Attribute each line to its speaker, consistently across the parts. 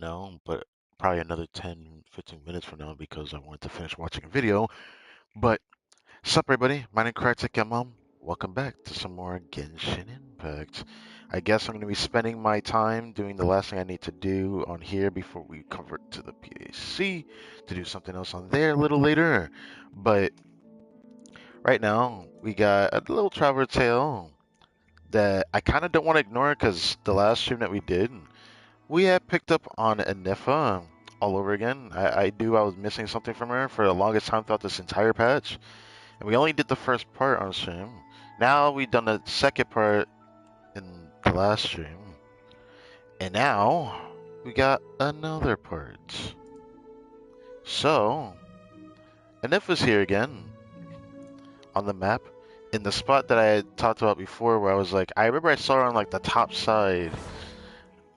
Speaker 1: now, but probably another 10, 15 minutes from now because I wanted to finish watching a video. But sup, everybody? My name is Kartik Mom. Welcome back to some more Genshin Impact. I guess I'm going to be spending my time doing the last thing I need to do on here before we convert to the PAC to do something else on there a little later. But right now, we got a little traveler tale that I kind of don't want to ignore because the last stream that we did, we had picked up on Anifa all over again. I knew I was missing something from her for the longest time throughout this entire patch. And we only did the first part on stream. Now we've done the second part in the last stream. And now we got another part. So, Anifa's here again on the map in the spot that I had talked about before where I was like, I remember I saw her on like the top side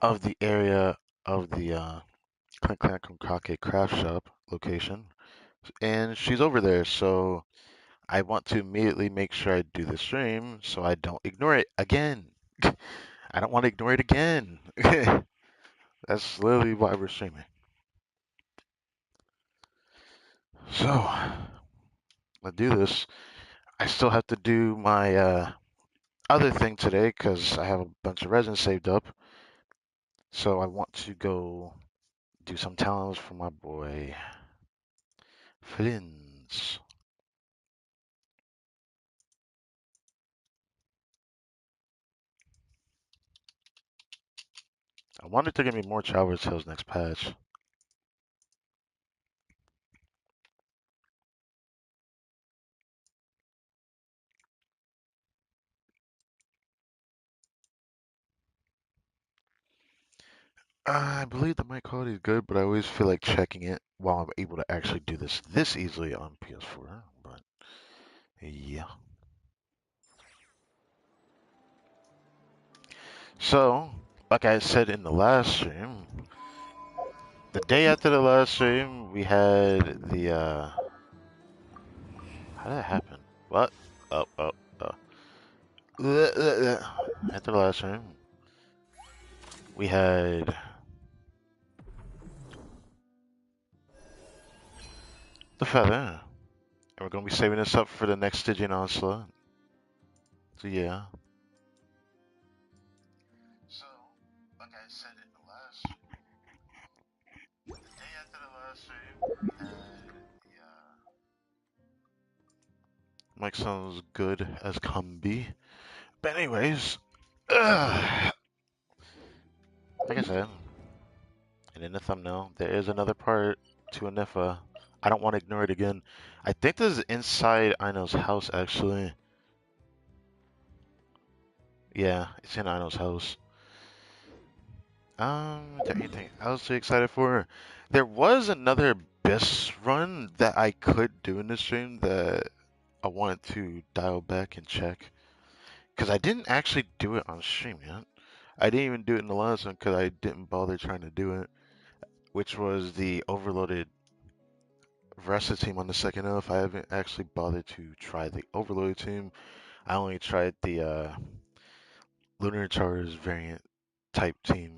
Speaker 1: of the area of the Clank Clank Kake craft shop location. And she's over there, so I want to immediately make sure I do the stream so I don't ignore it again. I don't want to ignore it again. That's literally why we're streaming. So, let's do this. I still have to do my other thing today because I have a bunch of resin saved up. So I want to go do some talents for my boy Flins. I wanted to give me more Traveler's Tales next patch. I believe the mic quality is good, but I always feel like checking it while I'm able to actually do this easily on PS4. But yeah. So, like I said in the last stream, the day after the last stream, we had the how did that happen? What? Oh, oh, oh. After the last stream, we had the feather, and we're gonna be saving this up for the next Stygian onslaught. So yeah. So, like I said in the last the day after the last stream, we had the mic sounds good as can be. But anyways, like I said, and in the thumbnail, there is another part to Anifa. I don't want to ignore it again. I think this is inside Ino's house, actually. Yeah, it's in Ino's house. Is there anything else you're excited for? There was another Abyss run that I could do in the stream that I wanted to dial back and check. Because I didn't actually do it on stream yet. I didn't even do it in the last one because I didn't bother trying to do it, which was the overloaded Versa team on the second elf. I haven't actually bothered to try the overloaded team. I only tried the Lunar Char's variant type team,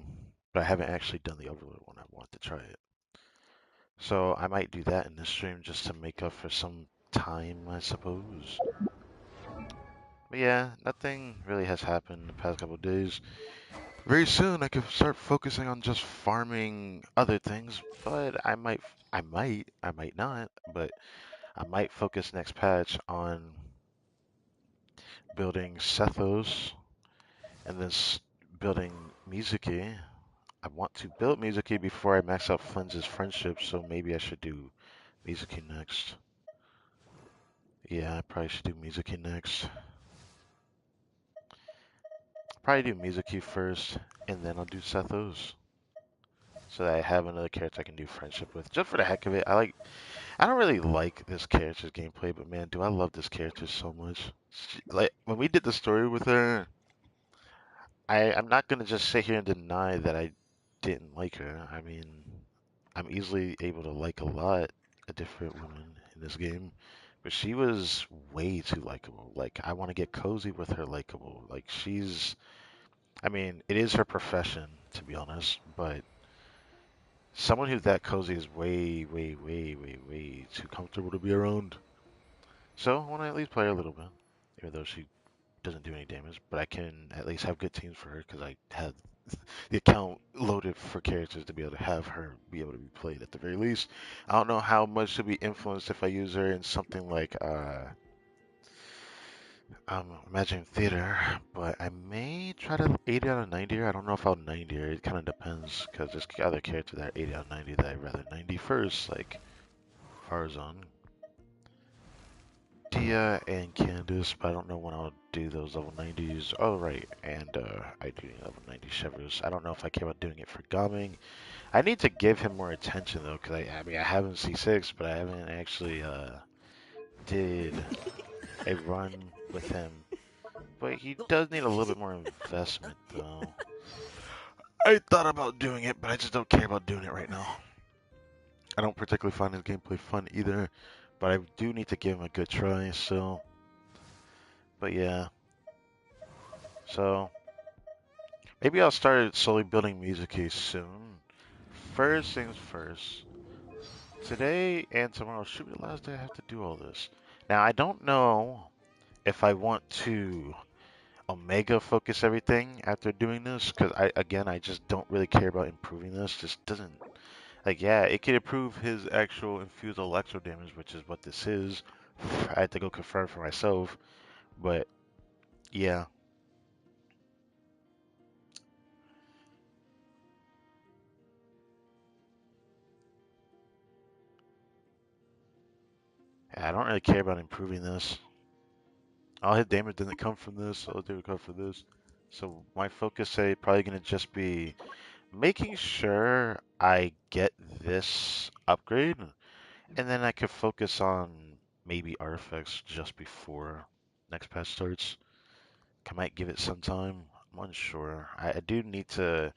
Speaker 1: but I haven't actually done the overloaded one. I want to try it. So I might do that in this stream just to make up for some time, I suppose. But yeah, nothing really has happened in the past couple of days. Very soon I could start focusing on just farming other things, but I might not, but I might focus next patch on building Sethos and then building Mizuki. I want to build Mizuki before I max out Flynn's friendship, so maybe I should do Mizuki next. Yeah, I probably should do Mizuki next. Probably do Mizuki first, and then I'll do Sethos. So that I have another character I can do friendship with, just for the heck of it. I don't really like this character's gameplay, but man, do I love this character so much. Like, when we did the story with her, I'm not gonna just sit here and deny that I didn't like her. I mean, I'm easily able to like a lot of different women in this game, but she was way too likable. Like, I want to get cozy with her likable. Like, I mean, it is her profession, to be honest, but Someone who's that cozy is way, way, way, way, way too comfortable to be around. So I want to at least play her a little bit, even though she doesn't do any damage. But I can at least have good teams for her because I have the account loaded for characters to be able to have her be able to be played at the very least. I don't know how much she'll be influenced if I use her in something like Imagine Theater, but I may try to 80 out of 90 her. I don't know if I'll 90 her. It kind of depends because there's other characters that are 80 out of 90 that I'd rather 90 first, like Farzan, Dia, and Candace, but I don't know when I'll do those level 90s. Oh, right, and I do need level 90 Shivers. I don't know if I care about doing it for Gaming. I need to give him more attention though, because I mean, I have him C6, but I haven't actually did a run with him. But he does need a little bit more investment though. I thought about doing it, but I just don't care about doing it right now. I don't particularly find his gameplay fun either, but I do need to give him a good try, so. But yeah, so maybe I'll start slowly building music case soon. First things first, today and tomorrow should be the last day I have to do all this. Now, I don't know if I want to Omega focus everything after doing this, because I just don't really care about improving this. Just doesn't. Like, yeah, it could improve his actual infused electro damage, which is what this is. I had to go confirm for myself, but yeah, I don't really care about improving this. All his damage doesn't come from this, all his damage come from this. So my focus today probably gonna just be making sure I get this upgrade, and then I could focus on maybe artifacts just before next patch starts. I might give it some time. I'm unsure. I do need to.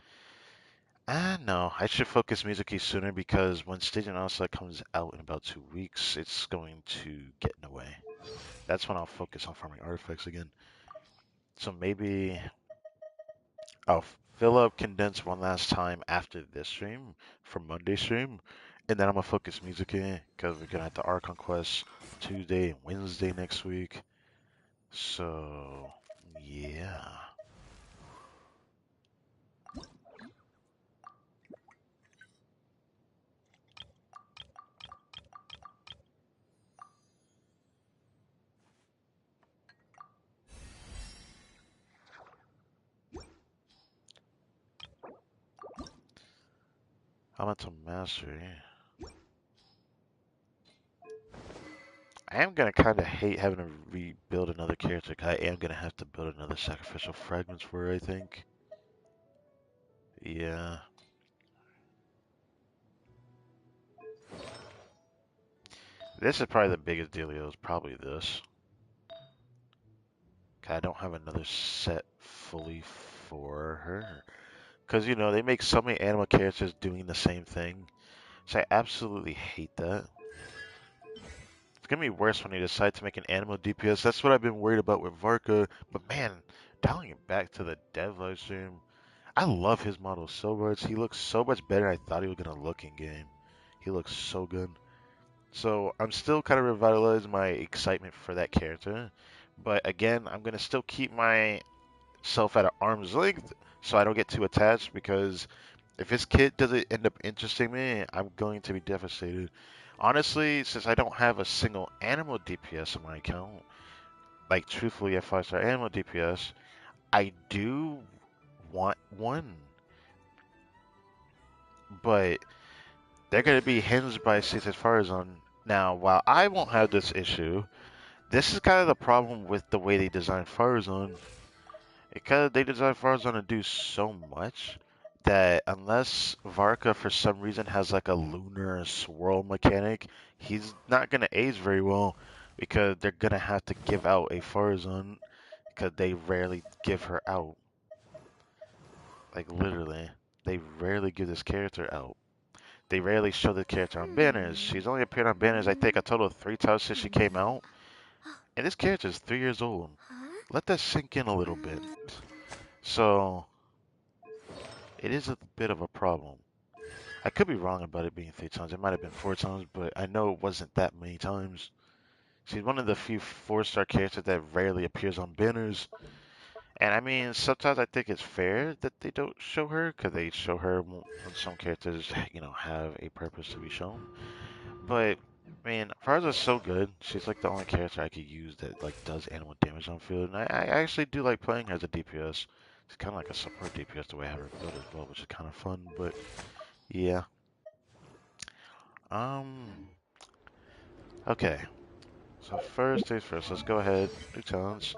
Speaker 1: No, I should focus Mizuki sooner because when Stage Analysis comes out in about 2 weeks, it's going to get in the way. That's when I'll focus on farming artifacts again. So maybe I'll fill up Condense one last time after this stream for Monday stream, and then I'm gonna focus Mizuki because we're gonna have the Archon Quest Tuesday and Wednesday next week. So yeah. I'm into mastery. I am gonna kind of hate having to rebuild another character. 'Cause I am gonna have to build another sacrificial fragments for her, I think. Yeah. This is probably the biggest dealio is probably this. 'Cause I don't have another set fully for her. Because, you know, they make so many animal characters doing the same thing. So I absolutely hate that. It's gonna be worse when they decide to make an animal DPS. That's what I've been worried about with Varka. But man, dialing it back to the dev live stream, I love his model so much. He looks so much better than I thought he was gonna look in game. He looks so good. So I'm still kind of revitalizing my excitement for that character. But again, I'm gonna still keep myself at an arm's length so I don't get too attached because if his kit doesn't end up interesting me, I'm going to be devastated. Honestly, since I don't have a single animal DPS on my account, like truthfully a 5-star animal DPS, I do want one. But they're going to be hinged by seats as far as on. Now, while I won't have this issue, this is kind of the problem with the way they designed Farazan. Because they designed Farazan to do so much that unless Varka for some reason has like a lunar swirl mechanic, he's not going to age very well because they're going to have to give out a Farazan because they rarely give her out. Like literally, they rarely give this character out. They rarely show the character on banners. She's only appeared on banners, I think, a total of 3 times since she came out. And this character is 3 years old. Let that sink in a little bit. So, it is a bit of a problem. I could be wrong about it being 3 times. It might have been 4 times, but I know it wasn't that many times. She's one of the few 4-star characters that rarely appears on banners. And I mean, sometimes I think it's fair that they don't show her, because they show her when some characters, have a purpose to be shown. But man, Farza's so good. She's like the only character I could use that like does animal damage on field. And I actually do like playing her as a DPS. She's kind of like a support DPS the way I have her built as well, which is kind of fun. But yeah, um, okay. So first things first, let's go ahead. New challenge.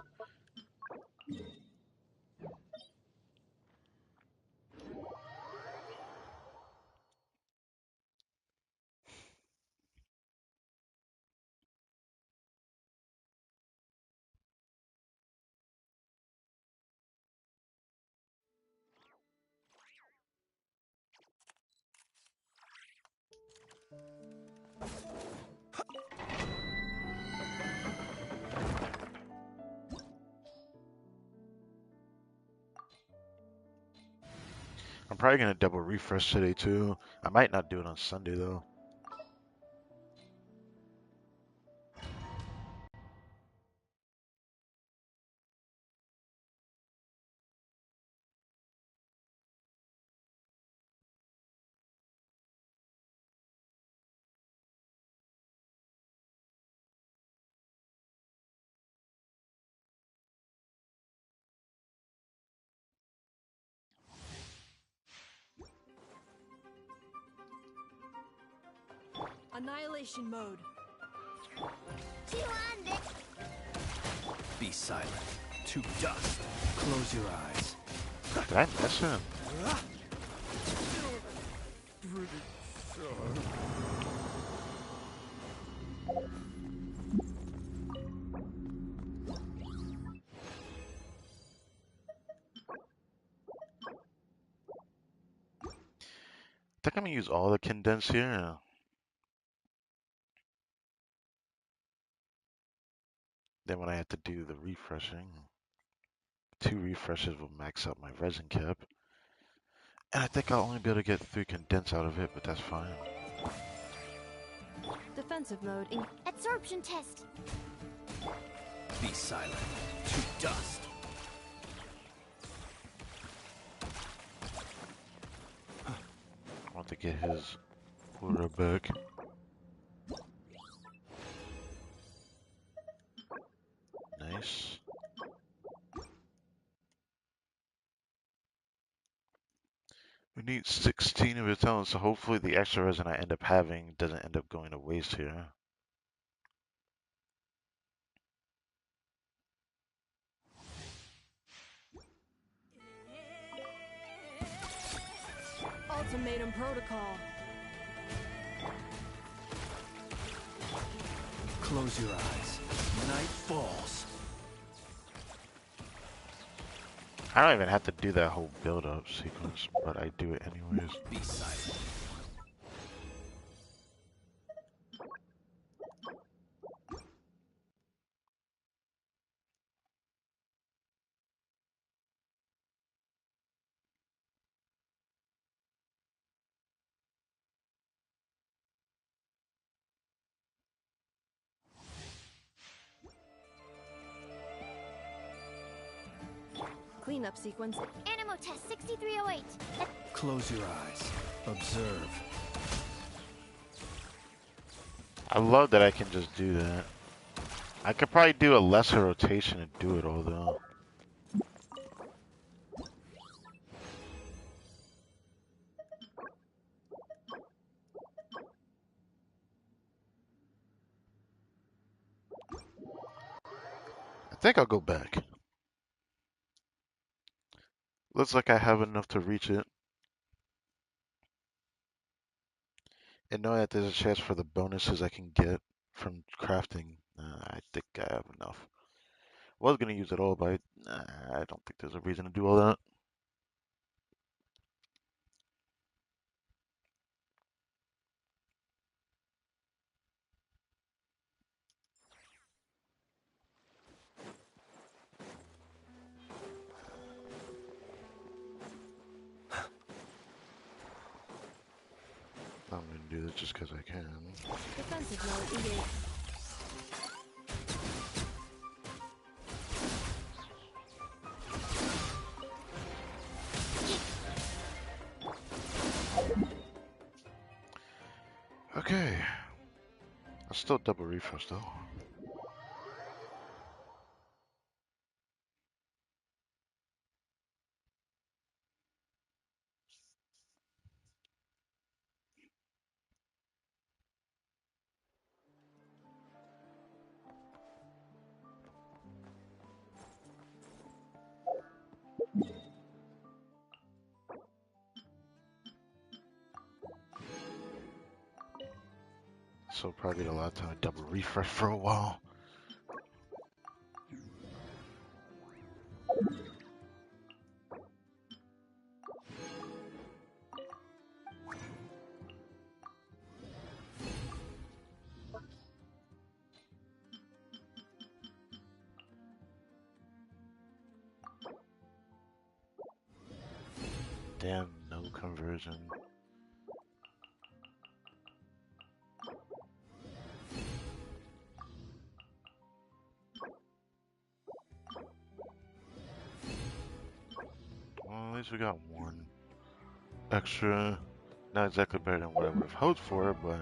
Speaker 1: I'm probably gonna double refresh today too. I might not do it on Sunday though.
Speaker 2: Annihilation mode.
Speaker 3: Be silent. To dust. Close your eyes.
Speaker 1: Did I miss him? I think I'm gonna use all the condense here. Then when I have to do the refreshing, 2 refreshes will max out my resin cap. And I think I'll only be able to get 3 condense out of it, but that's fine.
Speaker 2: Defensive mode.
Speaker 4: Absorption test.
Speaker 3: Be silent. To dust.
Speaker 1: I want to get his aura back. Nice. We need 16 of his own, so hopefully the extra resin I end up having doesn't end up going to waste here.
Speaker 2: Ultimatum protocol.
Speaker 3: Close your eyes. Night falls.
Speaker 1: I don't even have to do that whole build-up sequence, but I do it anyways.
Speaker 3: Be silent.
Speaker 2: Cleanup sequence.
Speaker 4: Animo test 6308.
Speaker 3: Close your eyes. Observe.
Speaker 1: I love that I can just do that. I could probably do a lesser rotation and do it all though. I think I'll go back. Looks like I have enough to reach it. And knowing that there's a chance for the bonuses I can get from crafting, I think I have enough. Was gonna use it all, but I don't think there's a reason to do all that. I'm gonna do this just because I can.
Speaker 2: Defensive mode engaged.
Speaker 1: Okay. I'll still double refresh though. So probably a lot of time to double refresh for a while. Damn, no conversion. Well, at least we got one extra. Not exactly better than what I would have hoped for, but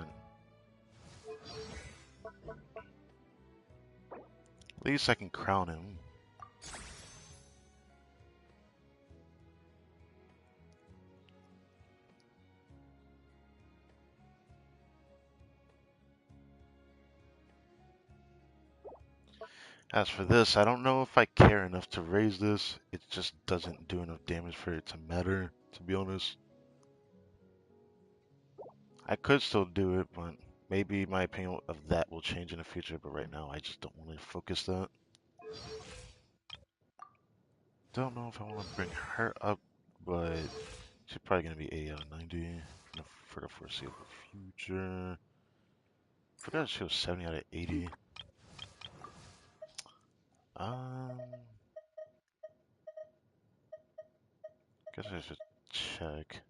Speaker 1: at least I can crown him. As for this, I don't know if I care enough to raise this. It just doesn't do enough damage for it to matter, to be honest. I could still do it, but maybe my opinion of that will change in the future, but right now I just don't want to focus that. Don't know if I want to bring her up, but she's probably going to be 80 out of 90 for the foreseeable future. Forgot she was 70 out of 80. Um, guess I should check.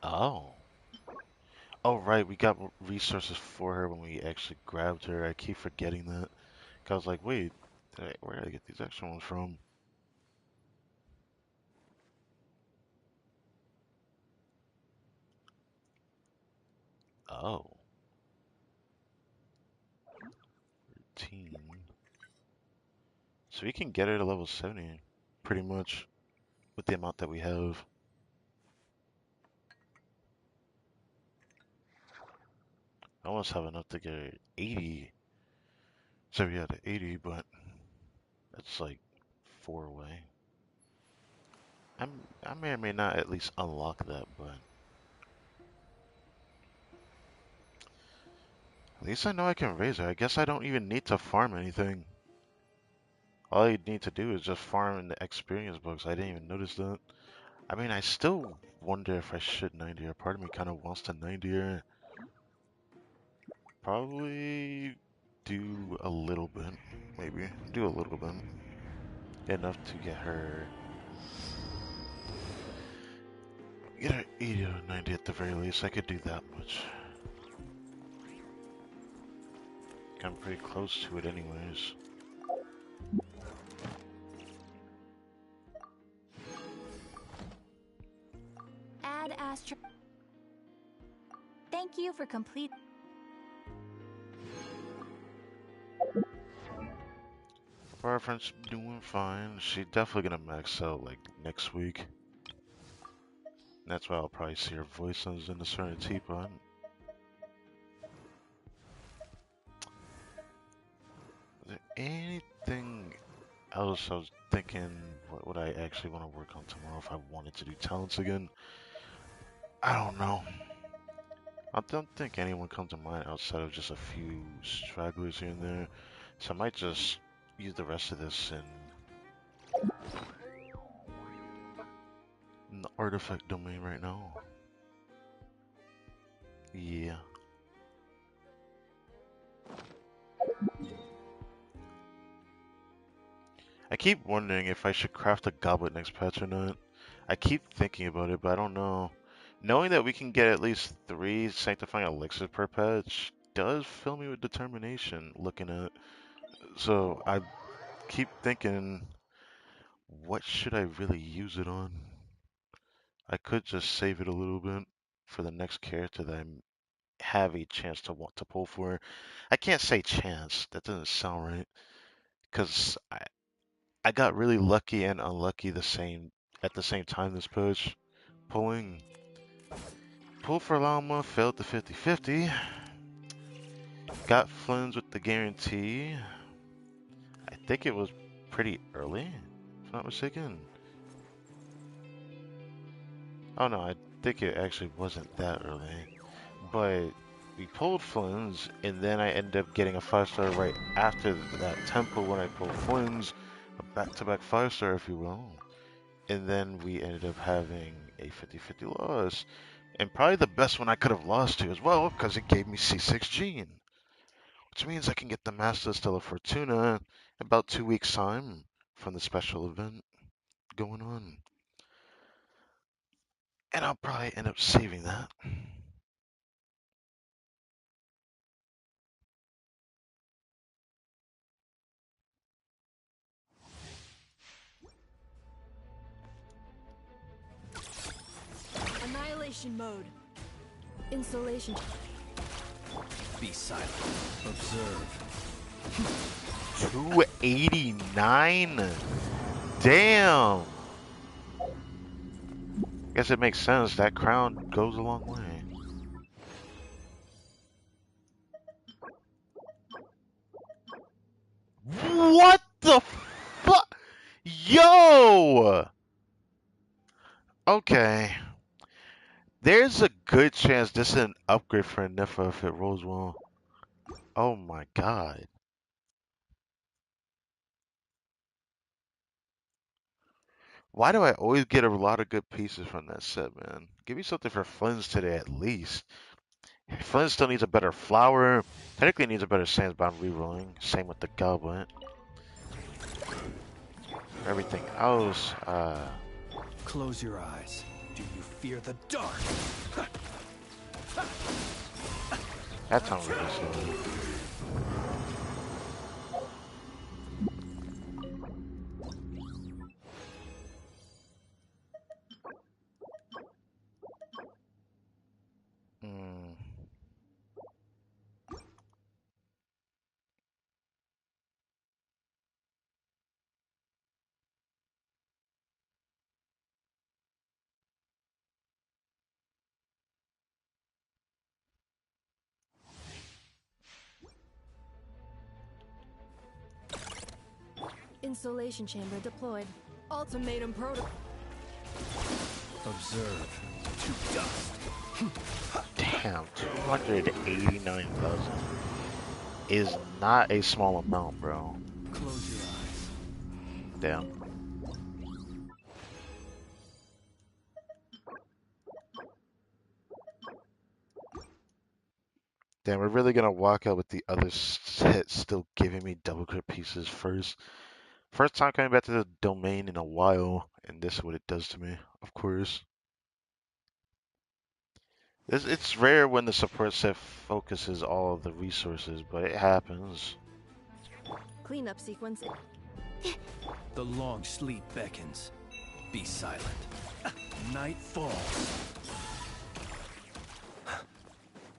Speaker 1: Oh. Oh, right, we got resources for her when we actually grabbed her. I keep forgetting that. 'Cause I was like, wait, where did I get these extra ones from? Oh, 13. So we can get her to level 70, pretty much, with the amount that we have. I almost have enough to get her 80. So yeah, to 80, but that's like 4 away. I may or may not at least unlock that, but at least I know I can raise her. I guess I don't even need to farm anything. All you need to do is just farm in the experience books. I didn't even notice that. I mean, I still wonder if I should 90 her. Part of me kind of wants to 90 her. Probably do a little bit, maybe. Do a little bit. Enough to get her 80 or 90 at the very least. I could do that much. I'm pretty close to it anyways.
Speaker 4: Add Astro. Thank you for complete.
Speaker 1: Our friend's doing fine. She's definitely gonna max out like next week. That's why I'll probably see her voices in the Serenity teapot. Is there anything else I was thinking? What would I actually want to work on tomorrow if I wanted to do talents again? I don't know. I don't think anyone comes to mind outside of just a few stragglers here and there. So I might just use the rest of this in the artifact domain right now. Yeah. I keep wondering if I should craft a goblet next patch or not. I keep thinking about it, but I don't know. Knowing that we can get at least 3 sanctifying elixirs per patch does fill me with determination looking at. So I keep thinking, what should I really use it on? I could just save it a little bit for the next character that have a chance to want to pull for. I can't say chance. That doesn't sound right. Because I got really lucky and unlucky at the same time this push. Pulling pull for Llama, failed the 50-50. Got Flynn's with the guarantee. I think it was pretty early, if I'm not mistaken. Oh no, I think it actually wasn't that early. But we pulled Flynn's, and then I ended up getting a 5-star right after that tempo when I pulled Flynn's, a back-to-back 5-star, if you will. And then we ended up having a 50-50 loss. And probably the best one I could have lost to as well, because it gave me C6 Gene. Which means I can get the Master Stella Fortuna in about 2 weeks' time from the special event going on. And I'll probably end up saving that.
Speaker 2: Annihilation mode. Insulation.
Speaker 3: Be silent. Observe.
Speaker 1: 289? Damn! Guess it makes sense. That crown goes a long way. What the fuck? Yo! Okay. There's a good chance this is an upgrade for Nifa if it rolls well. Oh my god. Why do I always get a lot of good pieces from that set, man? Give me something for Flynn's today at least. Flynn still needs a better flower. Technically needs a better sandsbound rerolling. Same with the goblet. Everything else,
Speaker 3: Close your eyes. Do you fear the dark?
Speaker 1: that time really slow. Mm.
Speaker 2: Insulation chamber deployed. Ultimatum protocol.
Speaker 3: Observe. To dust.
Speaker 1: Damn, 289,000 is not a small amount, bro.
Speaker 3: Close your eyes.
Speaker 1: Damn. Damn, we're really gonna walk out with the other set still giving me double crit pieces first. First time coming back to the domain in a while, and this is what it does to me, of course. It's rare when the support set focuses all of the resources, but it happens.
Speaker 2: Cleanup sequence.
Speaker 3: The long sleep beckons. Be silent. Night falls.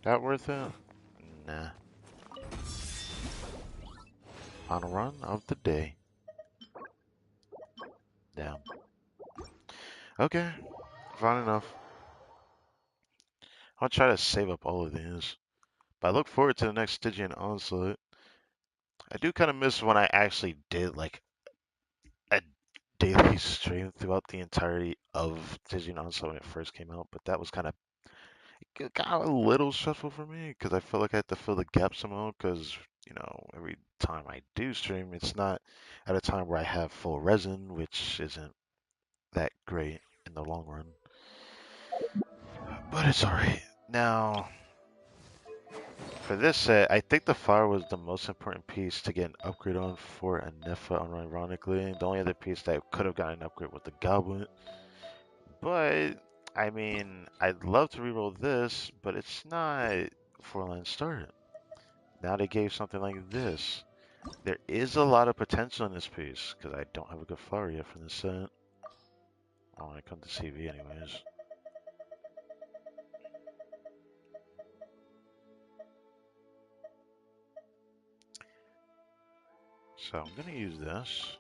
Speaker 1: That worth it? Nah. Final run of the day. Damn. Okay, fine enough. I'll try to save up all of these. But I look forward to the next Stygian Onslaught. I do kind of miss when I actually did like a daily stream throughout the entirety of Stygian Onslaught when it first came out, but that was kind of it got a little stressful for me because I felt like I had to fill the gap somehow because, every time I do stream, it's not at a time where I have full resin, which isn't that great in the long run. But it's alright. Now, for this set, I think the fire was the most important piece to get an upgrade on for a Nifa, unironically. The only other piece that could have gotten an upgrade was the goblet. But I mean, I'd love to reroll this, but it's not 4-line start. Now they gave something like this. There is a lot of potential in this piece because I don't have a good flower yet from this set. Oh, I come to CV anyways. So I'm gonna use this.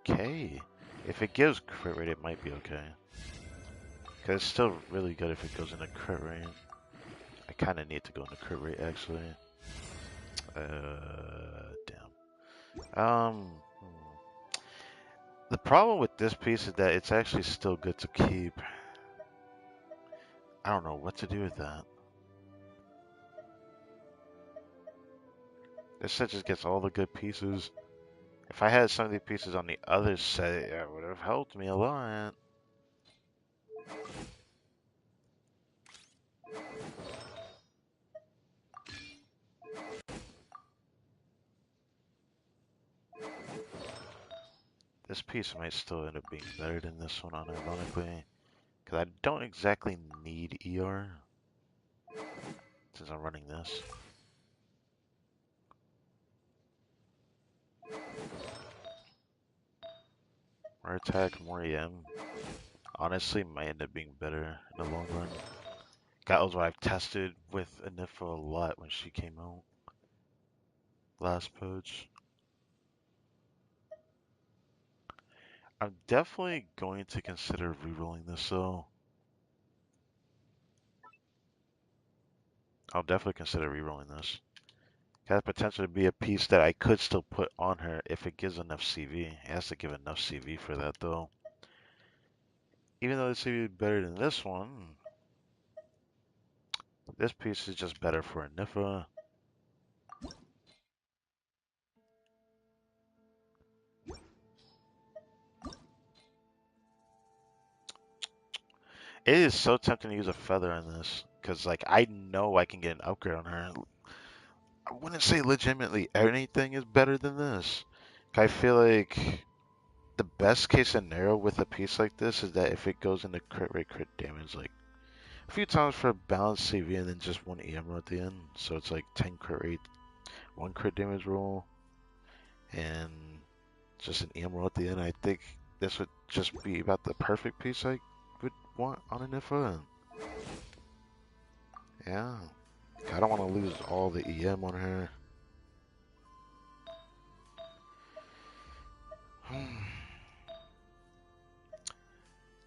Speaker 1: Okay. If it gives crit rate, it might be okay. Because it's still really good if it goes into crit rate. I kind of need to go into crit rate, actually. Damn. The problem with this piece is that it's actually still good to keep. I don't know what to do with that. This set just gets all the good pieces. If I had some of these pieces on the other set, it would have helped me a lot. This piece might still end up being better than this one, unironically. Because I don't exactly need ER since I'm running this. More attack, more EM. Honestly, might end up being better in the long run. That was what I've tested with Anifa a lot when she came out. Last poach. I'm definitely going to consider rerolling this though. I'll definitely consider rerolling this. It has potential to be a piece that I could still put on her if it gives enough CV. It has to give enough CV for that though. Even though the CV is better than this one, this piece is just better for Anifa. It is so tempting to use a feather on this because like I know I can get an upgrade on her. I wouldn't say legitimately anything is better than this. I feel like the best case scenario with a piece like this is that if it goes into crit rate, crit damage, like a few times for a balanced CV and then just one EM roll at the end. So it's like 10 crit rate, one crit damage roll, and just an EM roll at the end. I think this would just be about the perfect piece I would want on an IFA. Yeah. I don't want to lose all the EM on her.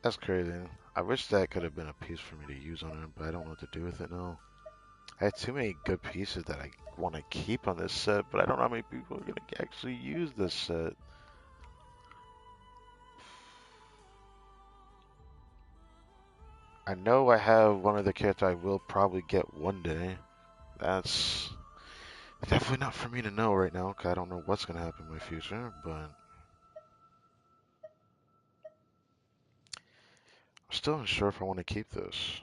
Speaker 1: That's crazy. I wish that could have been a piece for me to use on her, but I don't know what to do with it now. I have too many good pieces that I want to keep on this set, but I don't know how many people are going to actually use this set. I know I have one of the characters I will probably get one day. That's definitely not for me to know right now, because I don't know what's going to happen in my future, but I'm still unsure if I want to keep this.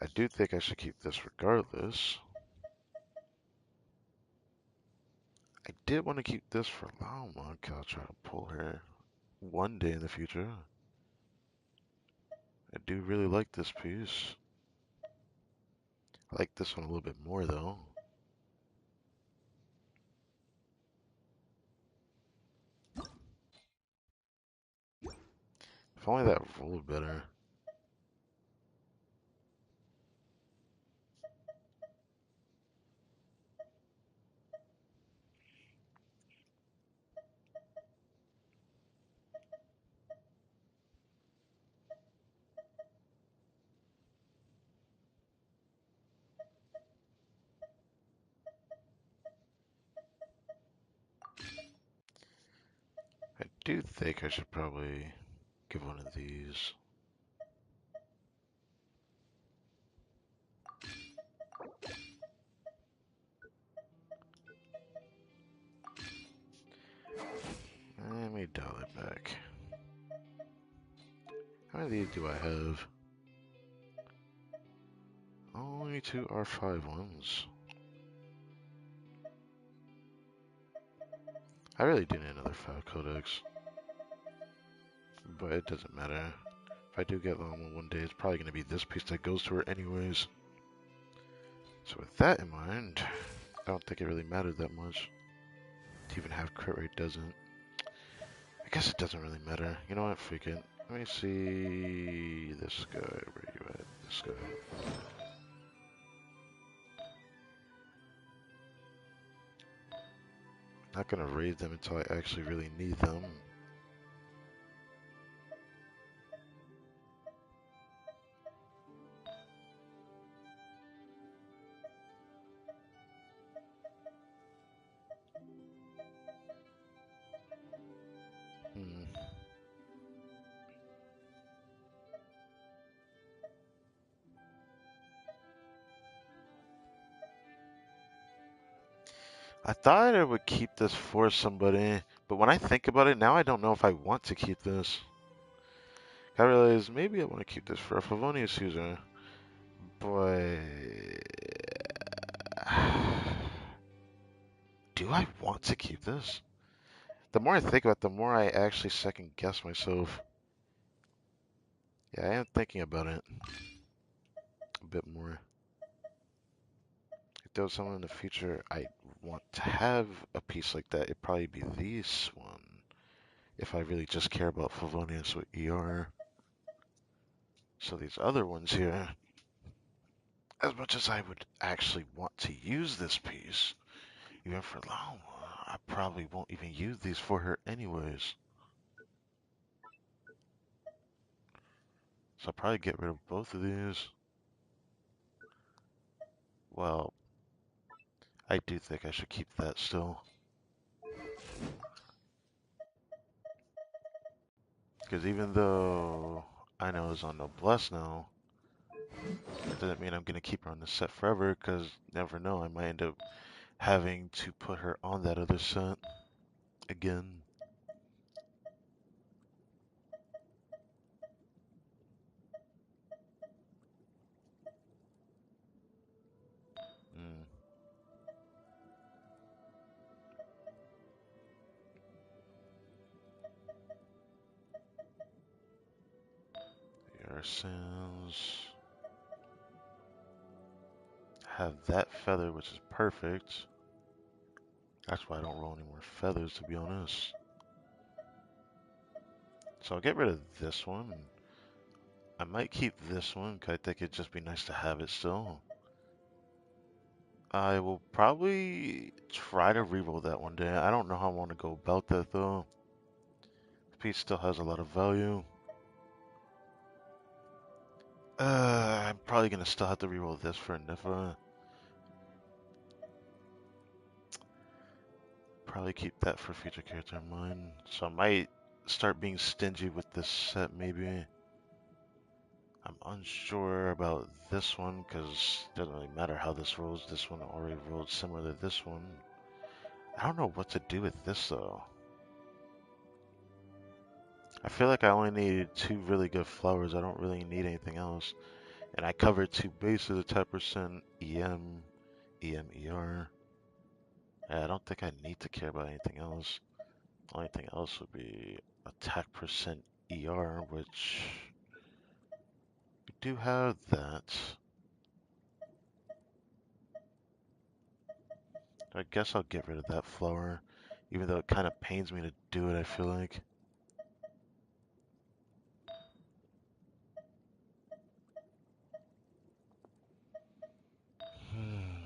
Speaker 1: I do think I should keep this regardless. I did want to keep this for Llama, because I'll try to pull her one day in the future. I do really like this piece. I like this one a little bit more, though. If only that rolled better. I do think I should probably give one of these. Let me dial it back. How many of these do I have? Only two R5 ones. I really do need another file codex, but it doesn't matter. If I do get Lama one day, it's probably going to be this piece that goes to her anyways. So with that in mind, I don't think it really mattered that much. To even have crit rate doesn't. I guess it doesn't really matter. You know what? Freak it. Let me see this guy. Where you at? This guy. Not gonna raise them until I actually really need them. Hmm. I thought I would keep this for somebody, but when I think about it now, I don't know if I want to keep this. I realize maybe I want to keep this for a Favonius user, but do I want to keep this? The more I think about it, the more I actually second guess myself. Yeah, I am thinking about it a bit more. If there was someone in the future I want to have a piece like that, it'd probably be this one. If I really just care about Favonius with ER. So these other ones here, as much as I would actually want to use this piece, even for long, I probably won't even use these for her anyways. So I'll probably get rid of both of these. Well, I do think I should keep that still. Because even though I know it's on Noblesse now, that doesn't mean I'm going to keep her on the set forever, because never know, I might end up having to put her on that other set again. Mm. Arsons have that feather, which is perfect. That's why I don't roll any more feathers, to be honest. So I'll get rid of this one. I might keep this one, because I think it'd just be nice to have it still. I will probably try to reroll that one day. I don't know how I want to go about that, though. The piece still has a lot of value. I'm probably going to still have to reroll this for Nifa. Probably keep that for future character of mine. So I might start being stingy with this set, maybe. I'm unsure about this one, because it doesn't really matter how this rolls. This one already rolled similar to this one. I don't know what to do with this, though. I feel like I only need two really good flowers. I don't really need anything else. And I covered two bases of 10% EM, EMER. Yeah, I don't think I need to care about anything else. Only thing else would be attack percent ER, which we do have that. I guess I'll get rid of that flower, even though it kind of pains me to do it, I feel like. Hmm.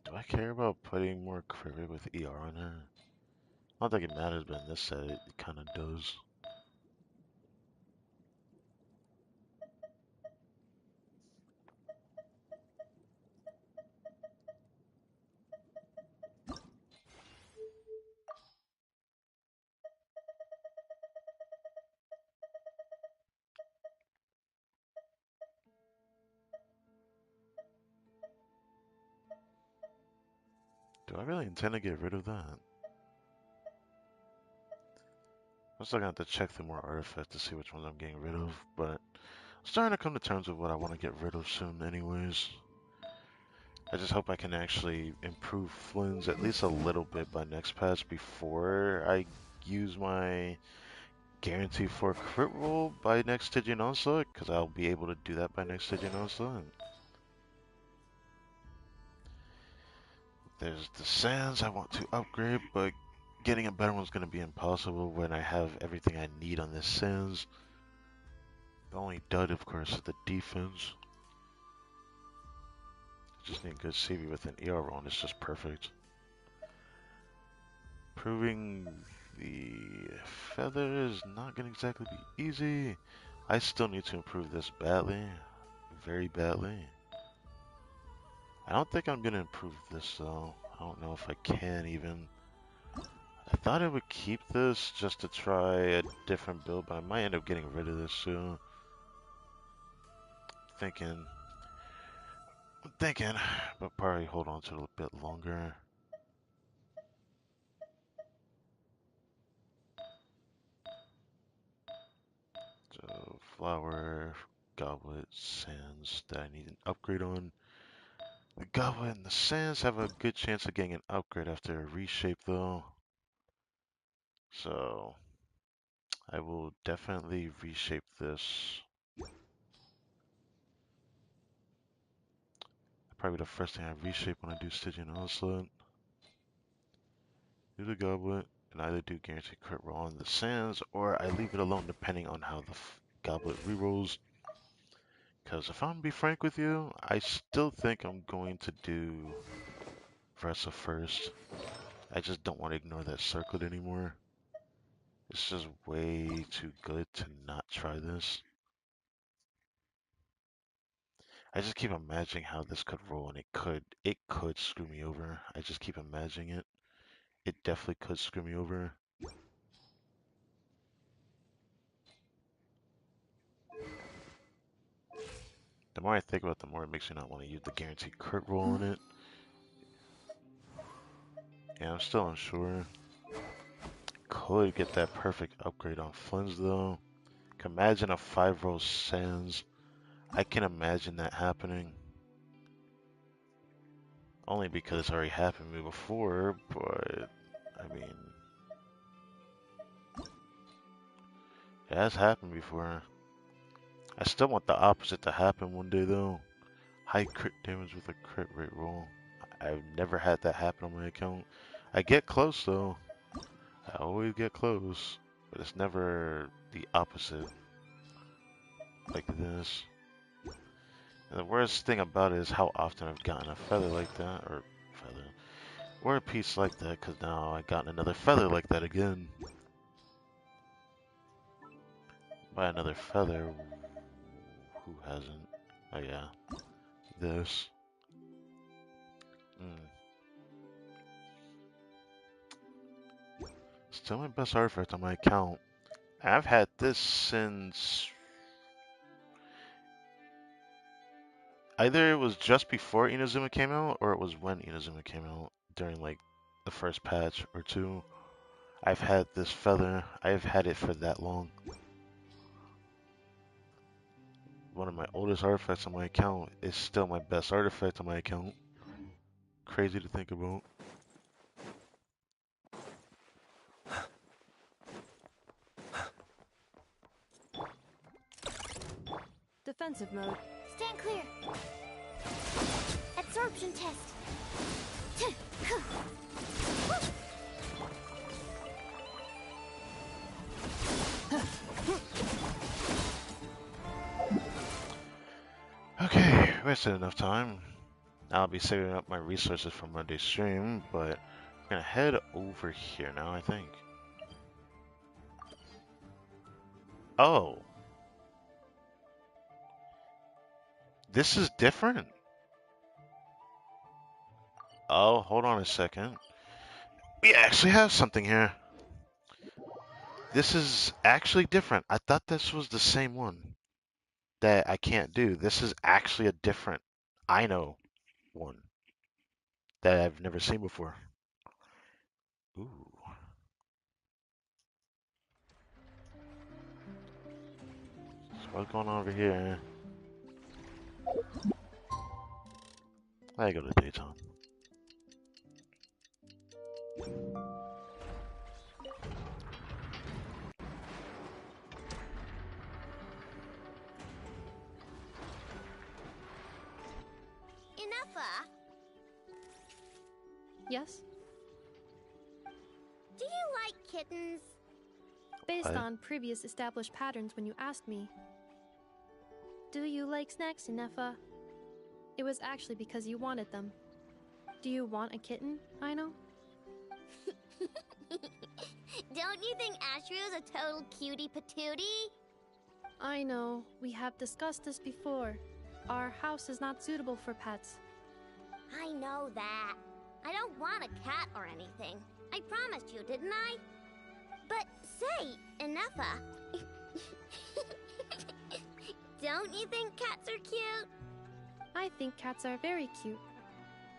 Speaker 1: Do I care about putting more crit with ER on her? I don't think it matters, but in this set, it kind of does. Do I really intend to get rid of that? I'm still gonna have to check through more artifacts to see which ones I'm getting rid of, but I'm starting to come to terms with what I want to get rid of soon anyways. I just hope I can actually improve Flynn's at least a little bit by next patch before I use my guarantee for a crit roll by next Stygian Onslaught, because I'll be able to do that by next Stygian Onslaught. There's the sands I want to upgrade, but getting a better one's going to be impossible when I have everything I need on this sands. The only dud, of course, is the defense. I just need a good CV with an ER roll, and it's just perfect. Proving the feather is not going to exactly be easy. I still need to improve this badly, very badly. I don't think I'm going to improve this though. I don't know if I can even. I thought I would keep this just to try a different build, but I might end up getting rid of this soon. Thinking, I'm thinking, but probably hold on to it a bit longer. So, flower, goblet, sands that I need an upgrade on. The goblet and the sands have a good chance of getting an upgrade after a reshape though. So, I will definitely reshape this. Probably the first thing I reshape when I do Stygian Onslaught. Do the goblet, and either do guaranteed crit roll on the sands, or I leave it alone depending on how the goblet rerolls. Because if I'm gonna be frank with you, I still think I'm going to do Versa first. I just don't want to ignore that circlet anymore. It's just way too good to not try this. I just keep imagining how this could roll, and it could screw me over. I just keep imagining it. It definitely could screw me over. The more I think about it, the more it makes me not want to use the guaranteed crit roll on it. Yeah, I'm still unsure. Could get that perfect upgrade on Flynn's though. Can imagine a 5 roll sands. I can imagine that happening. Only because it's already happened to me before, but I mean, it has happened before. I still want the opposite to happen one day though. High crit damage with a crit rate roll. I've never had that happen on my account. I get close though. I always get close, but it's never the opposite like this. And the worst thing about it is how often I've gotten a feather like that, or a piece like that, because now I got another feather like that again. By another feather, who hasn't? Oh yeah, this. Mm. Still my best artifact on my account. I've had this since either it was just before Inazuma came out, or it was when Inazuma came out during like the first patch or two. I've had this feather. I've had it for that long. One of my oldest artifacts on my account is still my best artifact on my account. Crazy to think about.
Speaker 2: Defensive mode.
Speaker 4: Stand clear. Absorption test.
Speaker 1: Okay, wasted enough time. Now I'll be saving up my resources for Monday's stream, but I'm gonna head over here now, I think. Oh, this is different. Oh, hold on a second. We actually have something here. This is actually different. I thought this was the same one that I can't do. This is actually a different I know one that I've never seen before. Ooh. What's going on over here? I go to the daytime.
Speaker 4: Enough.
Speaker 2: Yes?
Speaker 4: Do you like kittens?
Speaker 2: Based
Speaker 1: What?
Speaker 2: on previous established patterns when you asked me. Do you like snacks, Inefa? It was actually because you wanted them. Do you want a kitten, Aino?
Speaker 4: Don't you think Ashrio's a total cutie patootie?
Speaker 2: I know, we have discussed this before. Our house is not suitable for pets.
Speaker 4: I know that. I don't want a cat or anything. I promised you, didn't I? But say, Enougha. Don't you think cats are cute?
Speaker 2: I think cats are very cute.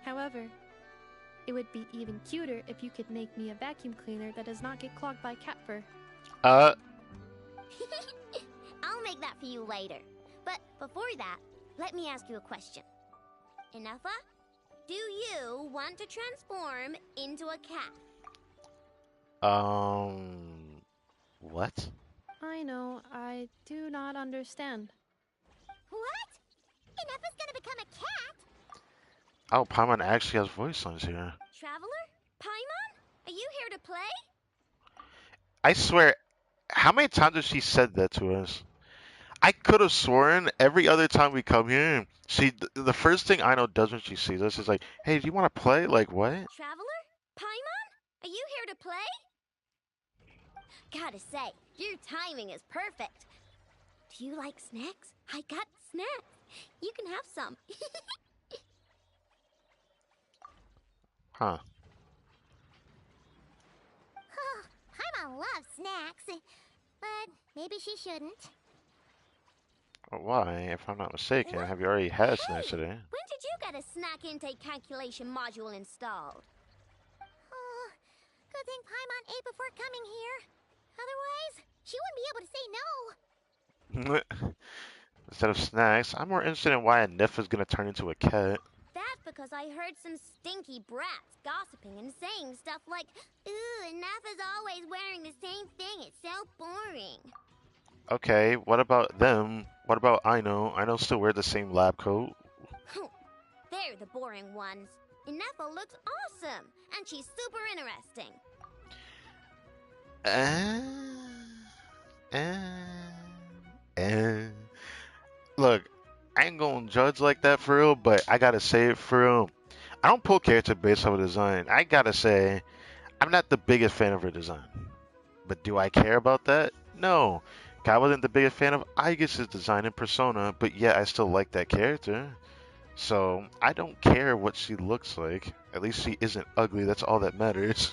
Speaker 2: However, it would be even cuter if you could make me a vacuum cleaner that does not get clogged by cat fur.
Speaker 1: Uh,
Speaker 4: I'll make that for you later. But before that, let me ask you a question. Enougha, do you want to transform into a cat?
Speaker 1: what?
Speaker 2: I know, I do not understand.
Speaker 4: What? Enougha's gonna become a cat?
Speaker 1: Oh, Paimon actually has voice lines here.
Speaker 4: Traveler? Paimon? Are you here to play?
Speaker 1: I swear, how many times has she said that to us? I could have sworn every other time we come here, the first thing Aino does when she sees us is like, "Hey, do you want to play?" Like, what?
Speaker 4: Traveler? Paimon? Are you here to play? Gotta say, your timing is perfect. Do you like snacks? I got snacks. You can have some.
Speaker 1: Huh?
Speaker 4: Paimon loves snacks, but maybe she shouldn't.
Speaker 1: Why? If I'm not mistaken,
Speaker 4: What?
Speaker 1: have you already had snacks
Speaker 4: Hey,
Speaker 1: today?
Speaker 4: when did you get a snack intake calculation module installed? Oh, good thing Paimon ate before coming here. Otherwise, she wouldn't be able to say no.
Speaker 1: Instead of snacks, I'm more interested in why a Nif is gonna turn into a cat.
Speaker 4: That's because I heard some stinky brats gossiping and saying stuff like, ooh, Nafa's always wearing the same thing. It's so boring.
Speaker 1: Okay, what about them? What about Aino? Aino still wear the same lab coat.
Speaker 4: They're the boring ones. Nafa looks awesome, and she's super interesting.
Speaker 1: Uh, uh. Look, I ain't gonna judge like that for real, but I gotta say it for real. I don't pull character based off of design. I gotta say, I'm not the biggest fan of her design. But do I care about that? No. I wasn't the biggest fan of Aegis's design and persona, but yet I still like that character. So I don't care what she looks like. At least she isn't ugly. That's all that matters.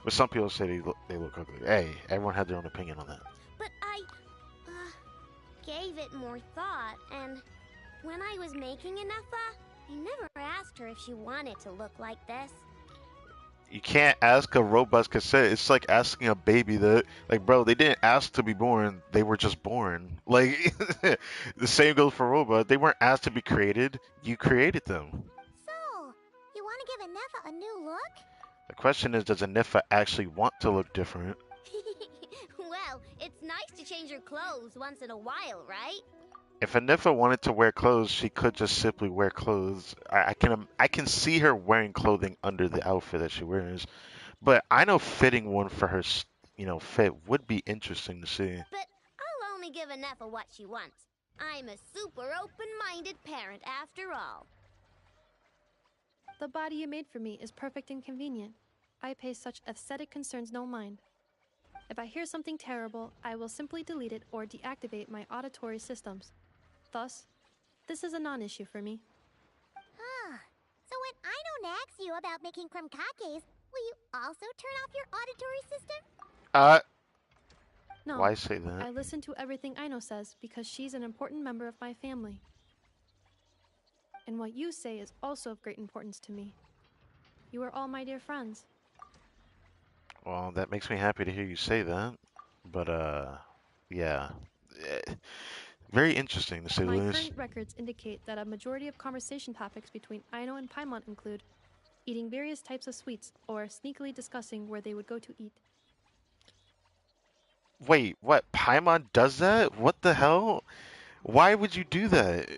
Speaker 1: But some people say they look ugly. Hey, everyone had their own opinion on that.
Speaker 4: But I gave it more thought, and when I was making Nafa, I never asked her if she wanted to look like this.
Speaker 1: You can't ask a robot's consent. It's like asking a baby that, like, bro, they didn't ask to be born. They were just born. Like, the same goes for robots. They weren't asked to be created. You created them.
Speaker 4: So, you want to give Nafa a new look?
Speaker 1: The question is, does a Nifa actually want to look different?
Speaker 4: Well, it's nice to change your clothes once in a while, right?
Speaker 1: If a Nifa wanted to wear clothes, she could just simply wear clothes. I can see her wearing clothing under the outfit that she wears, but I know fitting one for her, fit would be interesting to see.
Speaker 4: But I'll only give Nafa what she wants. I'm a super open-minded parent after all.
Speaker 2: The body you made for me is perfect and convenient. I pay such aesthetic concerns no mind. If I hear something terrible, I will simply delete it or deactivate my auditory systems. Thus, this is a non-issue for me.
Speaker 4: So when I don't ask you about making krumkakes, will you also turn off your auditory system?
Speaker 2: No,
Speaker 1: Why say that?
Speaker 2: I listen to everything Aino says because she's an important member of my family. And what you say is also of great importance to me. You are all my dear friends.
Speaker 1: Well, that makes me happy to hear you say that. But, yeah. Very interesting to say the
Speaker 2: My
Speaker 1: least.
Speaker 2: current records indicate that a majority of conversation topics between Aino and Paimon include eating various types of sweets or sneakily discussing where they would go to eat.
Speaker 1: Wait, what? Paimon does that? What the hell? Why would you do that?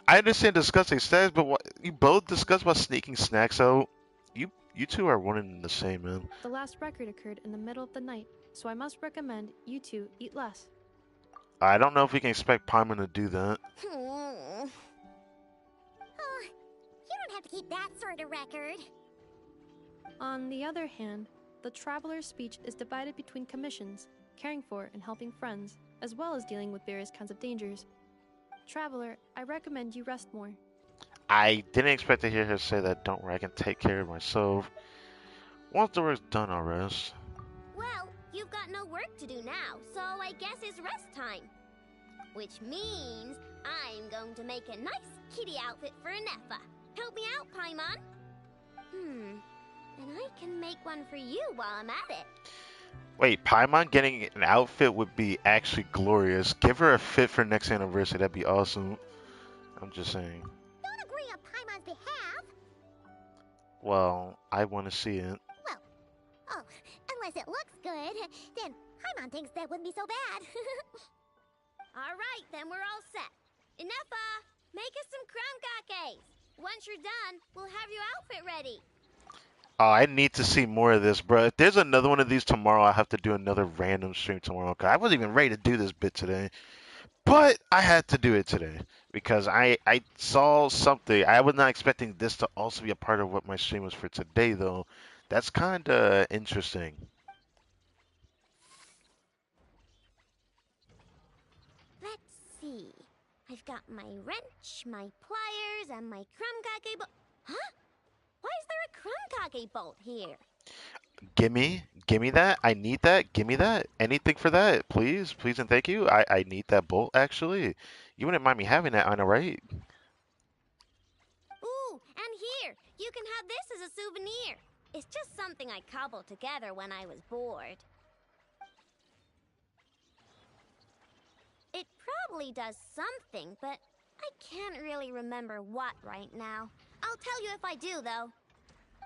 Speaker 1: I understand discussing snacks, but what, you both discuss about sneaking snacks out. You two are one and the same, man.
Speaker 2: The last record occurred in the middle of the night, so I must recommend you two eat less.
Speaker 1: I don't know if we can expect Paimon to do that.
Speaker 4: Oh, you don't have to keep that sort of record.
Speaker 2: On the other hand, the traveler's speech is divided between commissions, caring for and helping friends, as well as dealing with various kinds of dangers. Traveler, I recommend you rest more.
Speaker 1: I didn't expect to hear her say that. Don't worry, I can take care of myself. Once the work's done, I'll rest.
Speaker 4: Well, you've got no work to do now, so I guess it's rest time. Which means I'm going to make a nice kitty outfit for Anefa. Help me out, Paimon. And I can make one for you while I'm at it.
Speaker 1: Wait, Paimon getting an outfit would be actually glorious. Give her a fit for next anniversary. That'd be awesome. I'm just saying.
Speaker 4: Don't agree on Paimon's behalf.
Speaker 1: Well, I want to see it.
Speaker 4: Well, oh, unless it looks good, then Paimon thinks that wouldn't be so bad. All right, then we're all set. Anefa, make us some crown kakes. Once you're done, we'll have your outfit ready.
Speaker 1: Oh, I need to see more of this, bro. If there's another one of these tomorrow, I'll have to do another random stream tomorrow. Cause I wasn't even ready to do this bit today. But I had to do it today because I saw something. I was not expecting this to also be a part of what my stream was for today, though. That's kind of interesting.
Speaker 4: Let's see. I've got my wrench, my pliers, and my crumb bolt. Huh? Why is there a crumb bolt here?
Speaker 1: Gimme that. I need that. Gimme that. Anything for that, please, please, and thank you. I need that bolt actually. You wouldn't mind me having that, Anna, right?
Speaker 4: Ooh, and here, you can have this as a souvenir. It's just something I cobbled together when I was bored. It probably does something, but I can't really remember what right now. I'll tell you if I do, though.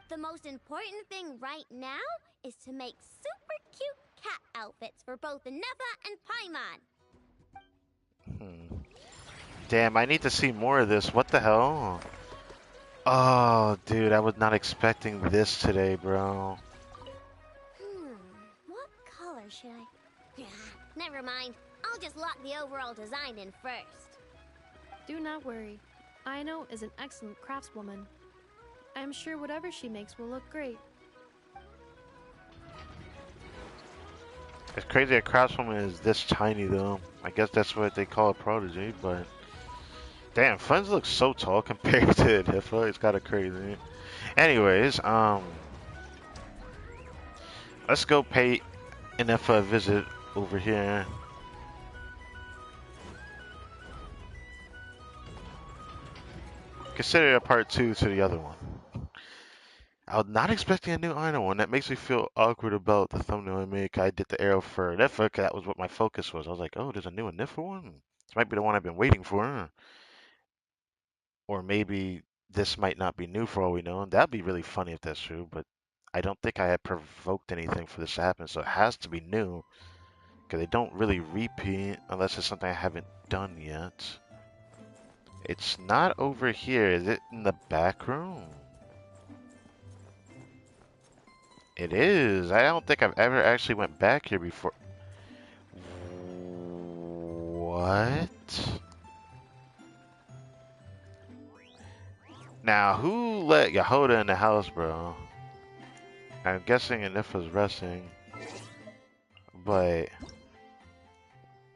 Speaker 4: The most important thing right now is to make super cute cat outfits for both Anefa and Paimon.
Speaker 1: Damn, I need to see more of this. What the hell? Oh, dude, I was not expecting this today, bro.
Speaker 4: What color should I... Never mind. I'll just lock the overall design in first.
Speaker 2: Do not worry. Aino is an excellent craftswoman. I am sure whatever she makes will look great.
Speaker 1: It's crazy a craftswoman is this tiny, though. I guess that's what they call a prodigy, but... Damn, Funds looks so tall compared to Hiffa. It's kind of crazy. Anyways, let's go pay Hiffa a visit over here. Consider it a part 2 to the other one. I was not expecting a new Aino one. That makes me feel awkward about the thumbnail I made. I did the arrow for Niffa, 'cause that was what my focus was. I was like, oh, there's a new Niffa one? This might be the one I've been waiting for. Or maybe this might not be new for all we know. That'd be really funny if that's true, but I don't think I had provoked anything for this to happen, so it has to be new. Because they don't really repeat unless it's something I haven't done yet. It's not over here. Is it in the back room? It is. I don't think I've ever actually went back here before. What? Now, who let Yahoda in the house, bro? I'm guessing Anifa's resting. But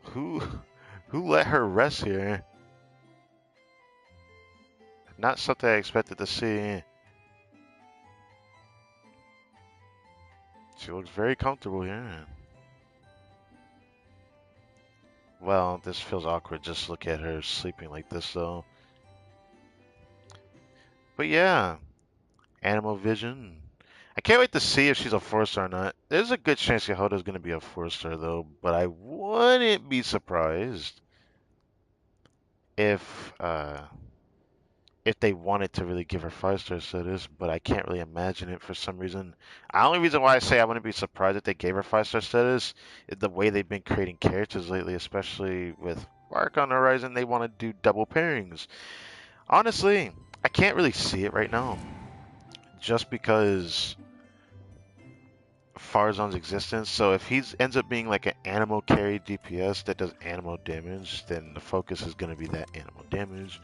Speaker 1: who who let her rest here? Not something I expected to see. She looks very comfortable here. Well, this feels awkward. Just look at her sleeping like this, though. But yeah, animal vision. can't wait to see if she's a 4 star or not. There's a good chance Yehoda's gonna be a 4 star though, but I wouldn't be surprised if if they wanted to really give her 5 star status, but I can't really imagine it for some reason. The only reason why I say I wouldn't be surprised if they gave her 5 star status is the way they've been creating characters lately, especially with Arc on the Horizon. They want to do double pairings. Honestly, I can't really see it right now, just because Farzan's existence. So if he ends up being like an animal carry DPS that does animal damage, then the focus is going to be that animal damage.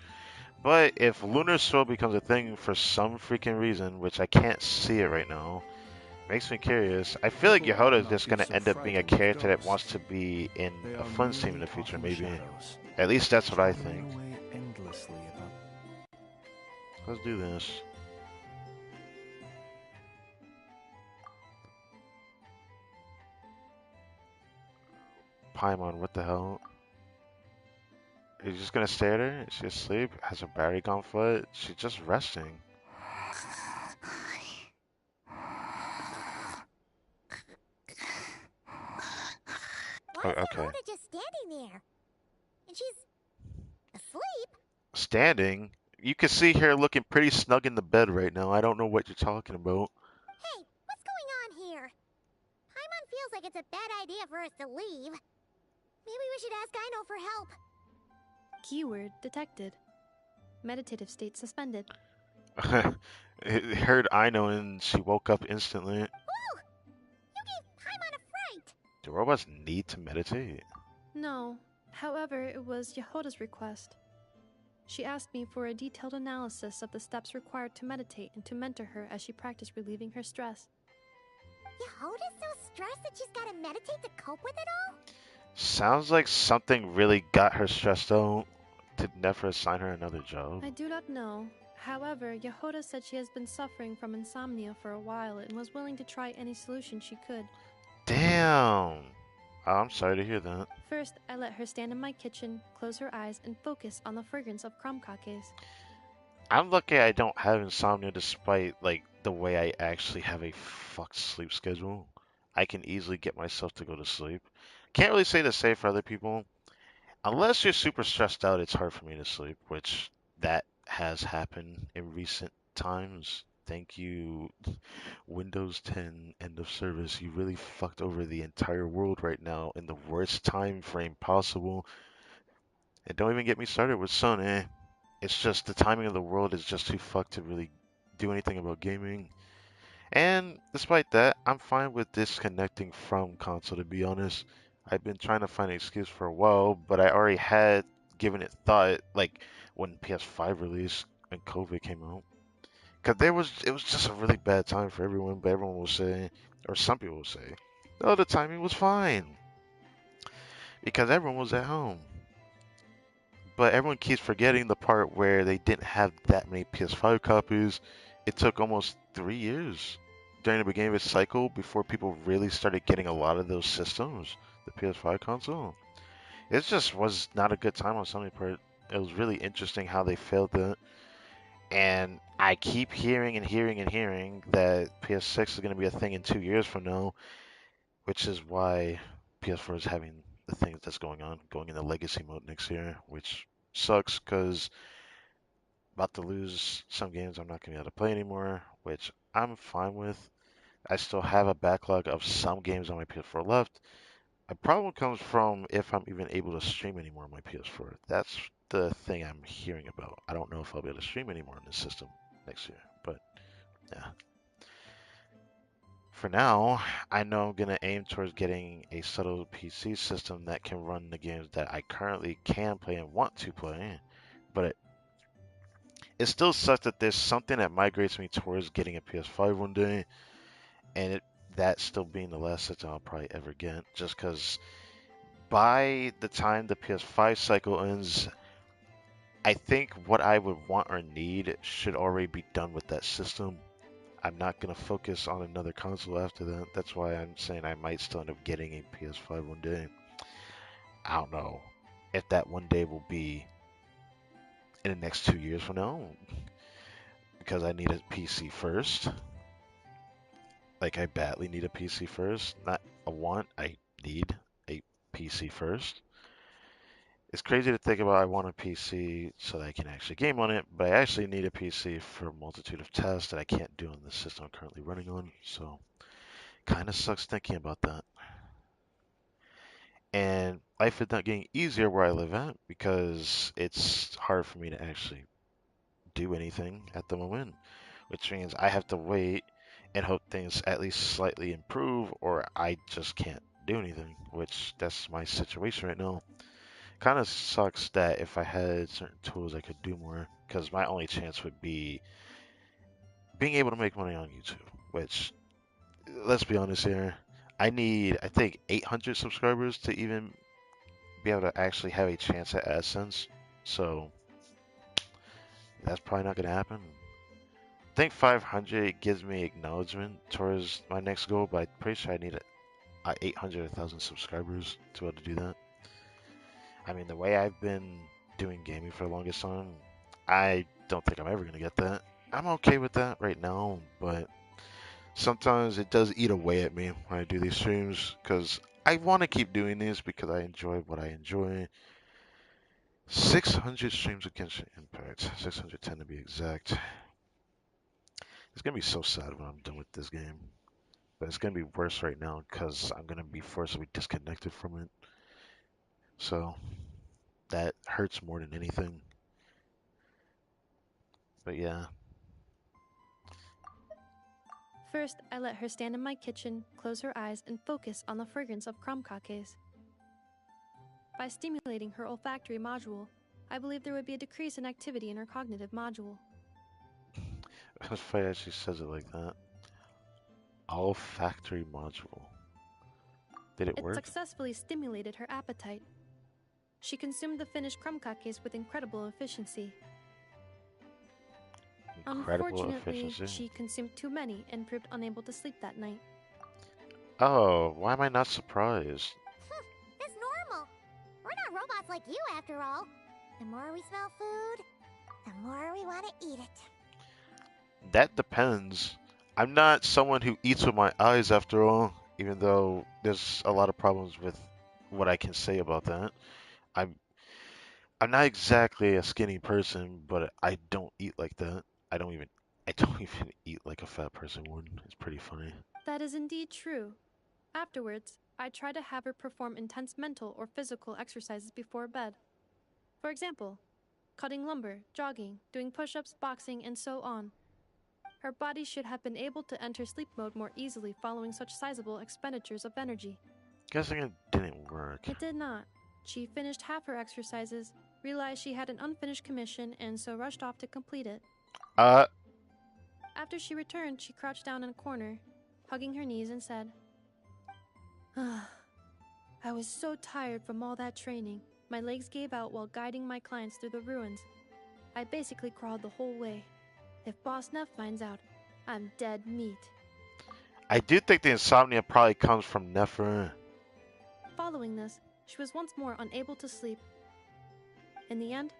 Speaker 1: But if Lunar Soul becomes a thing for some freaking reason, which I can't see it right now, makes me curious. I feel like
Speaker 3: People ought
Speaker 1: Yehoda is
Speaker 3: not
Speaker 1: just
Speaker 3: be
Speaker 1: going to
Speaker 3: so
Speaker 1: end up being a
Speaker 3: frightened of
Speaker 1: character that wants
Speaker 3: ghosts.
Speaker 1: to be in
Speaker 3: They
Speaker 1: a
Speaker 3: are
Speaker 1: fun team in
Speaker 3: merely
Speaker 1: the future,
Speaker 3: talking
Speaker 1: maybe.
Speaker 3: shadows,
Speaker 1: At least that's what I
Speaker 3: chattering
Speaker 1: think.
Speaker 3: away endlessly about.
Speaker 1: Let's do this. Paimon, what the hell? Are you just gonna stare at her? Is she asleep? Has her battery gone flat? She's just resting.
Speaker 4: Why
Speaker 1: Oh,
Speaker 4: is
Speaker 1: okay.
Speaker 4: Yehoda just standing there? And she's asleep?
Speaker 1: Standing? You can see her looking pretty snug in the bed right now. I don't know what you're talking about.
Speaker 4: Hey, what's going on here? Paimon feels like it's a bad idea for us to leave. Maybe we should ask Aino for help.
Speaker 2: Keyword detected. Meditative state suspended.
Speaker 1: It heard Aino and she woke up instantly.
Speaker 4: Whoa! You gave Paimon a fright!
Speaker 1: Do robots need to meditate?
Speaker 2: No, however, it was Yehoda's request. She asked me for a detailed analysis of the steps required to meditate and to mentor her as she practiced relieving her stress.
Speaker 4: Yehoda's so stressed that she's gotta meditate to cope with it all?
Speaker 1: Sounds like something really got her stressed out. Did Nefer assign her another job?
Speaker 2: I do not know. However, Yehoda said she has been suffering from insomnia for a while and was willing to try any solution she could.
Speaker 1: Damn! Oh, I'm sorry to hear that.
Speaker 2: First, I let her stand in my kitchen, close her eyes, and focus on the fragrance of crumb cakes.
Speaker 1: I'm lucky I don't have insomnia despite like the way I actually have a fucked sleep schedule. I can easily get myself to go to sleep. Can't really say the same for other people. Unless you're super stressed out, it's hard for me to sleep, which that has happened in recent times. Thank you, Windows 10 end of service. You really fucked over the entire world right now in the worst time frame possible. And don't even get me started with Sony. It's just the timing of the world is just too fucked to really do anything about gaming. And despite that, I'm fine with disconnecting from console, to be honest. I've been trying to find an excuse for a while, but I already had given it thought, like when PS5 released and COVID came out. Because it was just a really bad time for everyone, but everyone will say, or some people will say, oh, the timing was fine because everyone was at home. But everyone keeps forgetting the part where they didn't have that many PS5 copies. It took almost 3 years during the beginning of its cycle before people really started getting a lot of those systems, the PS5 console. It just was not a good time on Sony part. It was really interesting how they failed that. And I keep hearing and hearing and hearing that PS6 is going to be a thing in 2 years from now, which is why PS4 is having the thing that's going on, going in the legacy mode next year, which sucks because about to lose some games I'm not going to be able to play anymore, which I'm fine with. I still have a backlog of some games on my PS4 left. A problem comes from if I'm even able to stream anymore on my PS4. That's the thing I'm hearing about. I don't know if I'll be able to stream anymore on this system next year, but yeah. For now, I know I'm gonna aim towards getting a subtle PC system that can run the games that I currently can play and want to play. But it still sucks that there's something that migrates me towards getting a PS5 one day, and that still being the last system I'll probably ever get. Just because by the time the PS5 cycle ends, I think what I would want or need should already be done with that system. I'm not going to focus on another console after that. That's why I'm saying I might still end up getting a PS5 one day. I don't know if that one day will be in the next 2 years from now because I need a PC first. Like I badly need a PC first. Not a want, I need a PC first. It's crazy to think about I want a PC so that I can actually game on it, but I actually need a PC for a multitude of tests that I can't do on the system I'm currently running on. So kind of sucks thinking about that. And life is not getting easier where I live at because it's hard for me to actually do anything at the moment, which means I have to wait and hope things at least slightly improve, or I just can't do anything, which that's my situation right now. Kind of sucks that if I had certain tools, I could do more, because my only chance would be being able to make money on YouTube, which, let's be honest here, I need, I think, 800 subscribers to even be able to actually have a chance at AdSense. So that's probably not going to happen. I think 500 gives me acknowledgement towards my next goal, but I'm pretty sure I need 800, 1,000 subscribers to be able to do that. I mean, the way I've been doing gaming for the longest time, I don't think I'm ever going to get that. I'm okay with that right now, but sometimes it does eat away at me when I do these streams because I want to keep doing these because I enjoy what I enjoy. 600 streams of Genshin Impact, 610 to be exact. It's going to be so sad when I'm done with this game. But it's going to be worse right now because I'm going to be forcibly disconnected from it. So that hurts more than anything. But yeah.
Speaker 2: First, I let her stand in my kitchen, close her eyes, and focus on the fragrance of krumkakes. By stimulating her olfactory module, I believe there would be a decrease in activity in her cognitive module.
Speaker 1: It's funny that she says it like that. Olfactory module. Did it
Speaker 2: It
Speaker 1: work?
Speaker 2: successfully stimulated her appetite. She consumed the finished krumkakes with incredible efficiency.
Speaker 1: Incredible
Speaker 2: Unfortunately,
Speaker 1: efficiency.
Speaker 2: she consumed too many and proved unable to sleep that night.
Speaker 1: Oh, why am I not surprised?
Speaker 4: It's normal. We're not robots like you, after all. The more we smell food, the more we want to eat it.
Speaker 1: That depends. I'm not someone who eats with my eyes after all, even though there's a lot of problems with what I can say about that. I'm I'm not exactly a skinny person, but I don't eat like that. I don't even eat like a fat person would. It's pretty funny.
Speaker 2: That is indeed true. Afterwards, I try to have her perform intense mental or physical exercises before bed. For example, cutting lumber, jogging, doing push ups, boxing, and so on. Her body should have been able to enter sleep mode more easily following such sizable expenditures of energy.
Speaker 1: Guessing it didn't work.
Speaker 2: It did not. She finished half her exercises, realized she had an unfinished commission, and so rushed off to complete it.
Speaker 1: Uh,
Speaker 2: After she returned, she crouched down in a corner, hugging her knees, and said, I was so tired from all that training. My legs gave out while guiding my clients through the ruins. I basically crawled the whole way. If Boss Neff finds out, I'm dead meat.
Speaker 1: I do think the insomnia probably comes from Nefer.
Speaker 2: Following this, she was once more unable to sleep. In the end,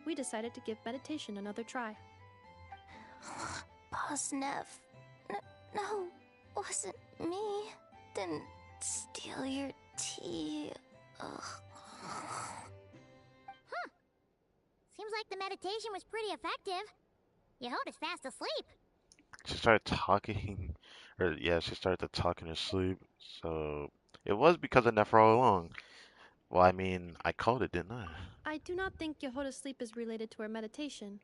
Speaker 2: we decided to give meditation another try.
Speaker 5: Boss Neff. No, wasn't me. Didn't steal your tea. Ugh.
Speaker 4: Seems like the meditation was pretty effective. Yehoda's fast asleep.
Speaker 1: She started talking, or yeah, she started to talk in her sleep. So it was because of Nefer all along. Well, I mean, I called it, didn't I?
Speaker 2: I do not think Yehoda's sleep is related to her meditation.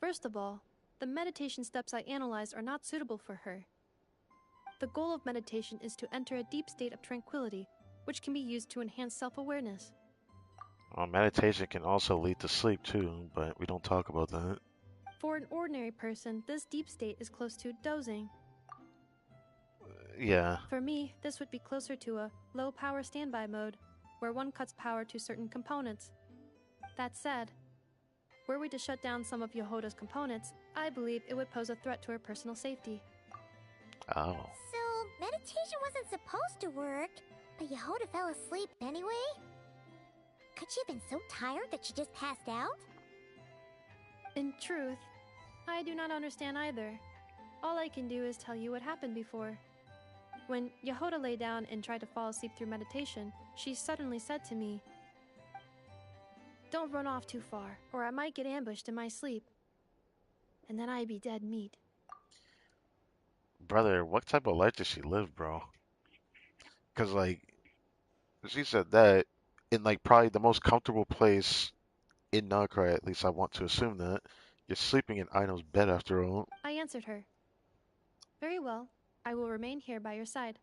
Speaker 2: First of all, the meditation steps I analyzed are not suitable for her. The goal of meditation is to enter a deep state of tranquility, which can be used to enhance self-awareness.
Speaker 1: Well, meditation can also lead to sleep too, but we don't talk about that.
Speaker 2: For an ordinary person, this deep state is close to dozing.
Speaker 1: Yeah.
Speaker 2: For me, this would be closer to a low-power standby mode, where one cuts power to certain components. That said, were we to shut down some of Yehoda's components, I believe it would pose a threat to her personal safety.
Speaker 1: Oh.
Speaker 4: So, meditation wasn't supposed to work, but Yehoda fell asleep anyway? Could she have been so tired that she just passed out?
Speaker 2: In truth, I do not understand either. All I can do is tell you what happened before. When Yehoda lay down and tried to fall asleep through meditation, she suddenly said to me, "Don't run off too far, or I might get ambushed in my sleep. And then I'd be dead meat."
Speaker 1: Brother, what type of life does she live, bro? Because, like, she said that in, like, probably the most comfortable place in Nagara, at least I want to assume that. You're sleeping in Aino's bed after all.
Speaker 2: I answered her, "Very well, I will remain here by your side."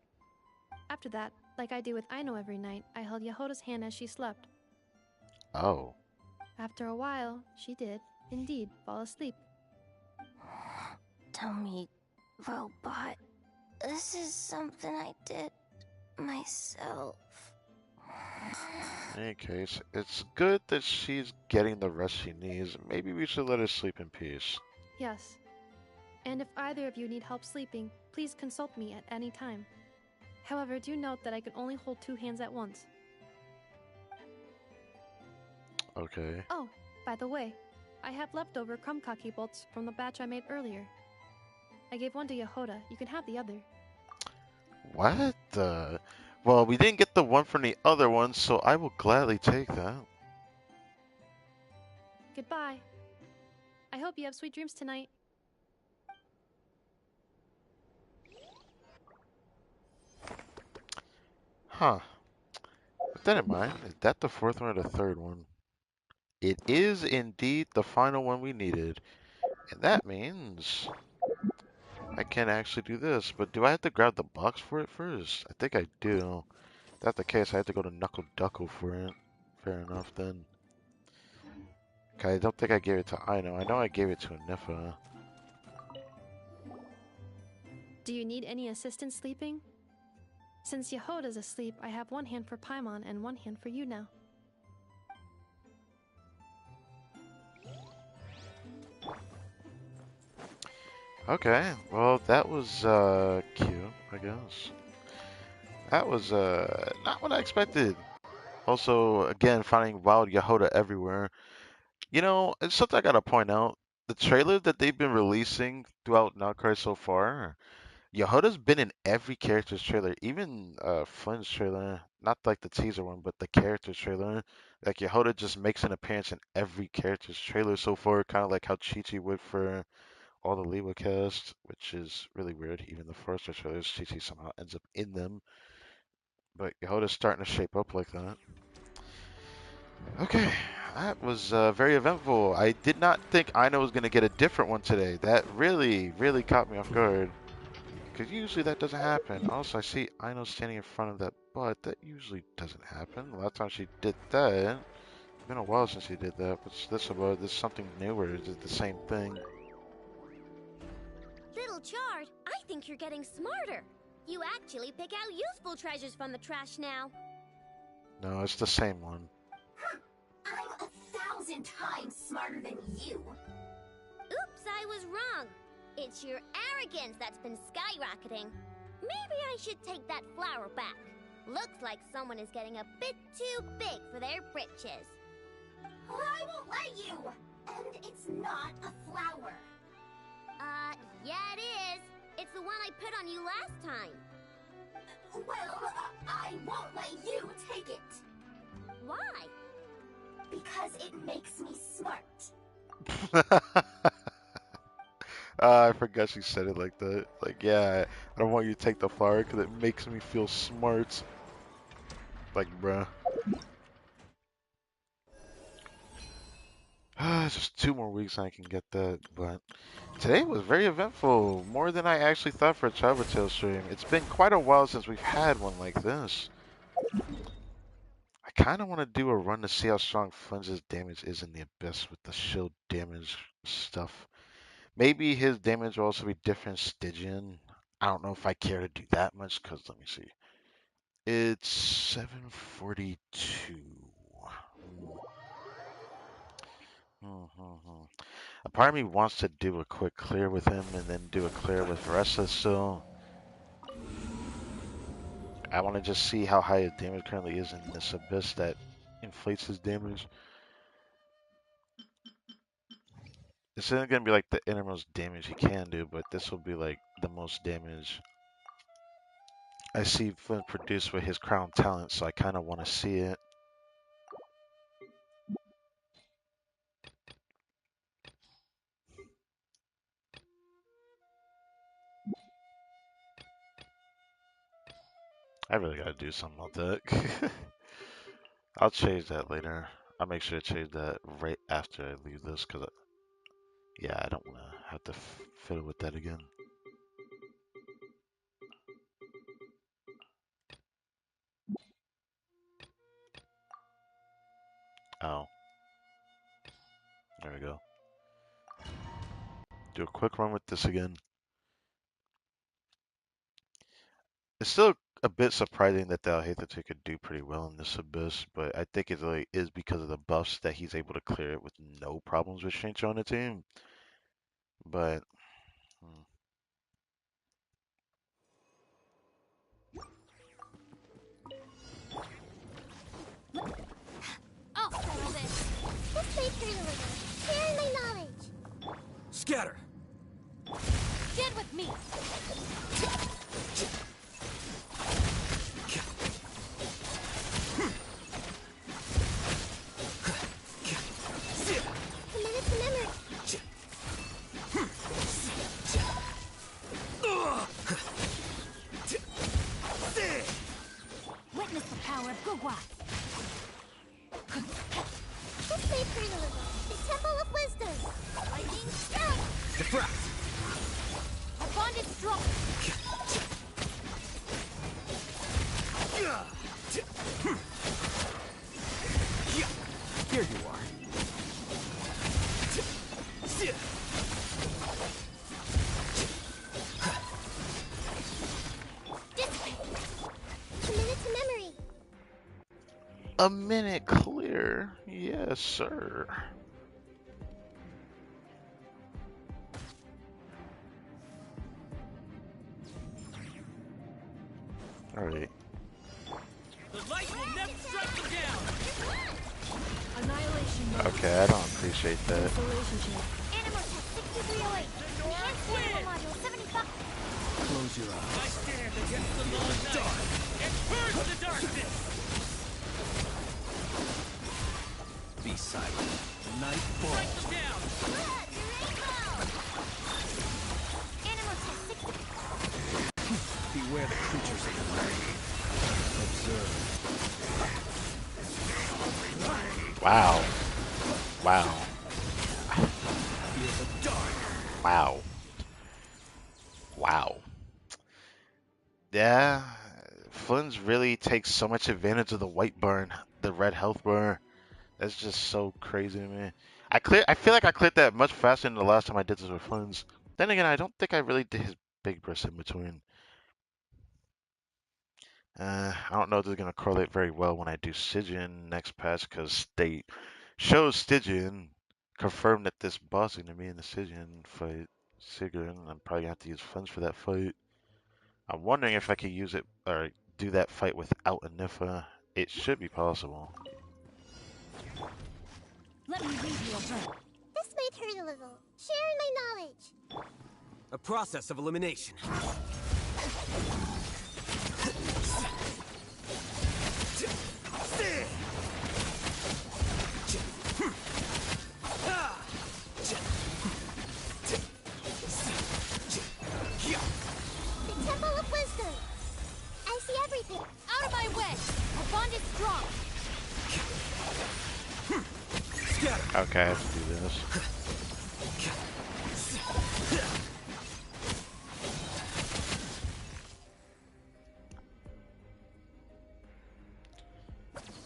Speaker 2: After that, like I do with Aino every night, I held Yehoda's hand as she slept.
Speaker 1: Oh.
Speaker 2: After a while, she did, indeed, fall asleep.
Speaker 5: Tell me, robot, this is something I did myself.
Speaker 1: In any case, it's good that she's getting the rest she needs. Maybe we should let her sleep in peace.
Speaker 2: Yes. And if either of you need help sleeping, please consult me at any time. However, do note that I can only hold 2 hands at once.
Speaker 1: Okay.
Speaker 2: Oh, by the way, I have leftover krumkaki bolts from the batch I made earlier. I gave one to Yehoda. You can have the other.
Speaker 1: What the? Well, we didn't get the one from the other one, so I will gladly take that.
Speaker 2: Goodbye. I hope you have sweet dreams tonight.
Speaker 1: Huh. With that in mind, is that the fourth one or the third one? It is indeed the final one we needed. And that means I can actually do this. But do I have to grab the box for it first? I think I do. If that's the case, I have to go to Knuckle Duckle for it. Fair enough then. Okay, I don't think I gave it to Aino. I know I gave it to Anifa.
Speaker 2: Do you need any assistance sleeping? Since Yehoda's asleep, I have 1 hand for Paimon and 1 hand for you now.
Speaker 1: Okay, well that was cute, I guess. That was not what I expected. Also, again, finding wild Yehoda everywhere. You know, it's something I gotta point out. The trailer that they've been releasing throughout Nocturne so far, Yehoda's been in every character's trailer, even Flynn's trailer. Not like the teaser one, but the character trailer. Like Yehoda just makes an appearance in every character's trailer so far, kind of like how Chi-Chi would for all the Lewa cast, which is really weird. Even the first trailers, Chi-Chi somehow ends up in them. But Yehoda's starting to shape up like that. Okay, that was very eventful. I did not think Aino was going to get a different one today. That really, really caught me off guard. Because usually that doesn't happen. Also, I see Aino standing in front of that butt. That usually doesn't happen. The last time she did that, it's been a while since she did that. What's this about? This something new or is it the same thing?
Speaker 4: Little Chard, I think you're getting smarter. You actually pick out useful treasures from the trash now.
Speaker 1: No, it's the same one.
Speaker 6: I'm 1,000 times smarter than you.
Speaker 4: Oops, I was wrong. It's your arrogance that's been skyrocketing. Maybe I should take that flower back. Looks like someone is getting a bit too big for their britches.
Speaker 6: I won't let you! And it's not a flower.
Speaker 4: Yeah it is. It's the one I put on you last time.
Speaker 6: Well, I won't let you take it.
Speaker 4: Why?
Speaker 6: Because it makes me smart.
Speaker 1: I forgot she said it like that. Like, yeah, I don't want you to take the flower because it makes me feel smart. Like, bruh. Just 2 more weeks and I can get that. But today was very eventful. More than I actually thought for a Travel Tales stream. It's been quite a while since we've had one like this. I kind of want to do a run to see how strong Flynn's damage is in the Abyss with the shield damage stuff. Maybe his damage will also be different Stygian. I don't know if I care to do that much because let me see. It's 742. Hmm. A part of me wants to do a quick clear with him and then do a clear with Ressa, so I want to just see how high his damage currently is in this Abyss that inflates his damage. This isn't gonna be like the innermost damage he can do, but this will be like the most damage I see Flynn produce with his crown talent, so I kind of want to see it. I really gotta do something about that. I'll change that later. I'll make sure to change that right after I leave this, because, yeah, I don't want to have to fiddle with that again. Oh, there we go. Do a quick run with this again. It's still a bit surprising that the Alhaithatu could do pretty well in this abyss, but I think it really is because of the buffs that he's able to clear it with no problems with Shincho on the team. But
Speaker 4: I'll settle this. This may turn a little. Share my knowledge.
Speaker 3: Scatter!
Speaker 4: Get with me. Committed to memory. Witness the power of Gugwa. This may turn a little. The Temple of Wisdom. Lightning strike.
Speaker 3: Diffract!
Speaker 4: Our bond is strong.
Speaker 3: Here you are.
Speaker 4: Dissipate. Committed to memory.
Speaker 1: a minute clear. Yes, sir. All right.
Speaker 3: The light will never strike them down!
Speaker 2: Annihilation mode.
Speaker 1: Okay, I don't appreciate that.
Speaker 2: Installation check.
Speaker 4: Animal test 6308. Enhanced animal module 75.
Speaker 3: Close your eyes.
Speaker 7: I stand against the long night and purge the darkness!
Speaker 3: Be silent. Night
Speaker 7: Strike
Speaker 3: falls.
Speaker 7: them down!
Speaker 4: Blood, the rainbow. Animal test 60.
Speaker 3: Beware the creatures of the night. Observe.
Speaker 1: Wow. Wow.
Speaker 3: Feel the dark.
Speaker 1: Wow. Wow. Yeah, Flynn's really takes so much advantage of the white burn, the red health bar. That's just so crazy to me. I feel like I cleared that much faster than the last time I did this with Flynn's. Then again, I don't think I really did his big burst in between. I don't know if this is gonna correlate very well when I do Stygian next patch, because they shows Stygian confirmed that this boss is gonna be in the Stygian fight. Sigurd, I'm probably gonna have to use funds for that fight. I'm wondering if I could use it or do that fight without a Nifa. It should be possible.
Speaker 4: Let me read you a verb. This may turn a little. Share my knowledge.
Speaker 3: A process of elimination.
Speaker 4: The Temple of Wisdom. I see everything. Out of my way. Our bond is strong.
Speaker 3: Scatter.
Speaker 1: Okay, I have to do this.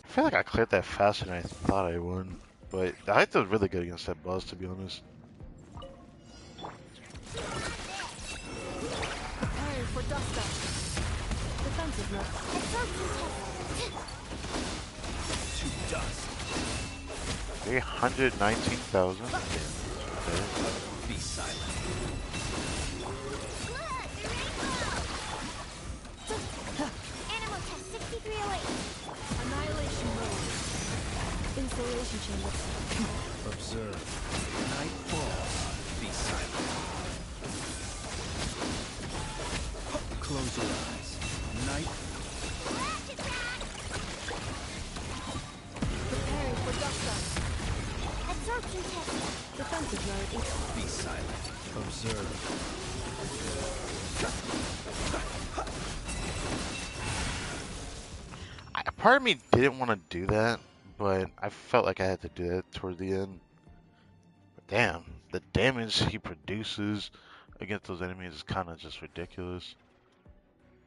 Speaker 1: I feel like I cleared that faster than I thought I would, but I feel really good against that boss, to be honest.
Speaker 2: Preparing for dust up. Defensiveness.
Speaker 3: To dust.
Speaker 1: 319,000. Okay.
Speaker 3: Be silent.
Speaker 4: Blood, the rainbow. Animal test 6308.
Speaker 2: Annihilation mode. Installation chamber.
Speaker 3: Observe. Night falls. silent. Close your eyes. Night.
Speaker 2: Preparing for dust up.
Speaker 4: Absorption test.
Speaker 2: Defensive mode.
Speaker 3: Be silent. Observe.
Speaker 1: Part of me didn't want to do that, but I felt like I had to do that toward the end. But damn, the damage he produces against those enemies is kind of just ridiculous.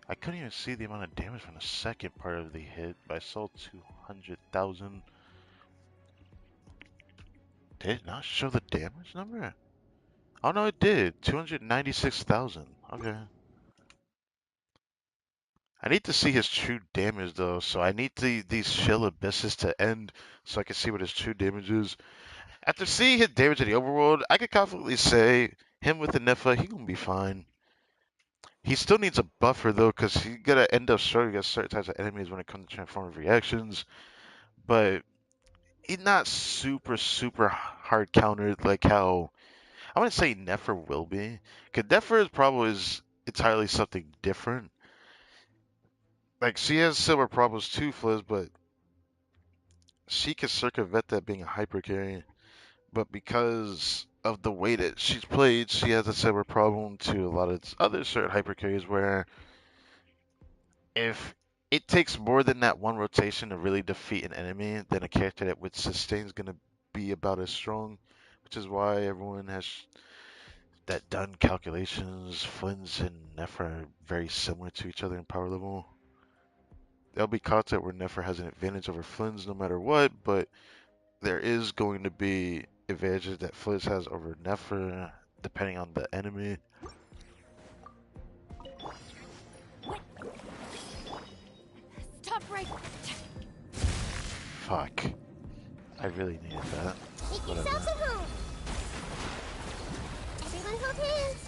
Speaker 1: I couldn't even see the amount of damage from the second part of the hit, but I saw 200,000. Did it not show the damage number? Oh no, it did. 296,000. Okay. I need to see his true damage though, so I need these shell abysses to end so I can see what his true damage is. After seeing his damage in the overworld, I could confidently say him with the Nifa, he gonna be fine. He still needs a buffer though, because he's gonna end up struggling against certain types of enemies when it comes to transformative reactions. But he's not super hard countered like how I wouldn't say Nefer will be. Because Nefer is entirely something different. Like she has similar problems to Fliz, but she can circumvent that being a hyper carry. But because of the way that she's played, she has a similar problem to a lot of other certain hyper carries where if it takes more than that one rotation to really defeat an enemy, then a character that with sustain is going to be about as strong, which is why everyone has that done calculations. Flynn's and Nefer are very similar to each other in power level. There'll be content where Nefer has an advantage over Flynn's no matter what, but there is going to be advantages that Fliz has over Nefer depending on the enemy.
Speaker 4: Stop right.
Speaker 1: Fuck. I really needed that.
Speaker 4: Make
Speaker 1: Whatever.
Speaker 4: yourselves at home. Everyone hold hands.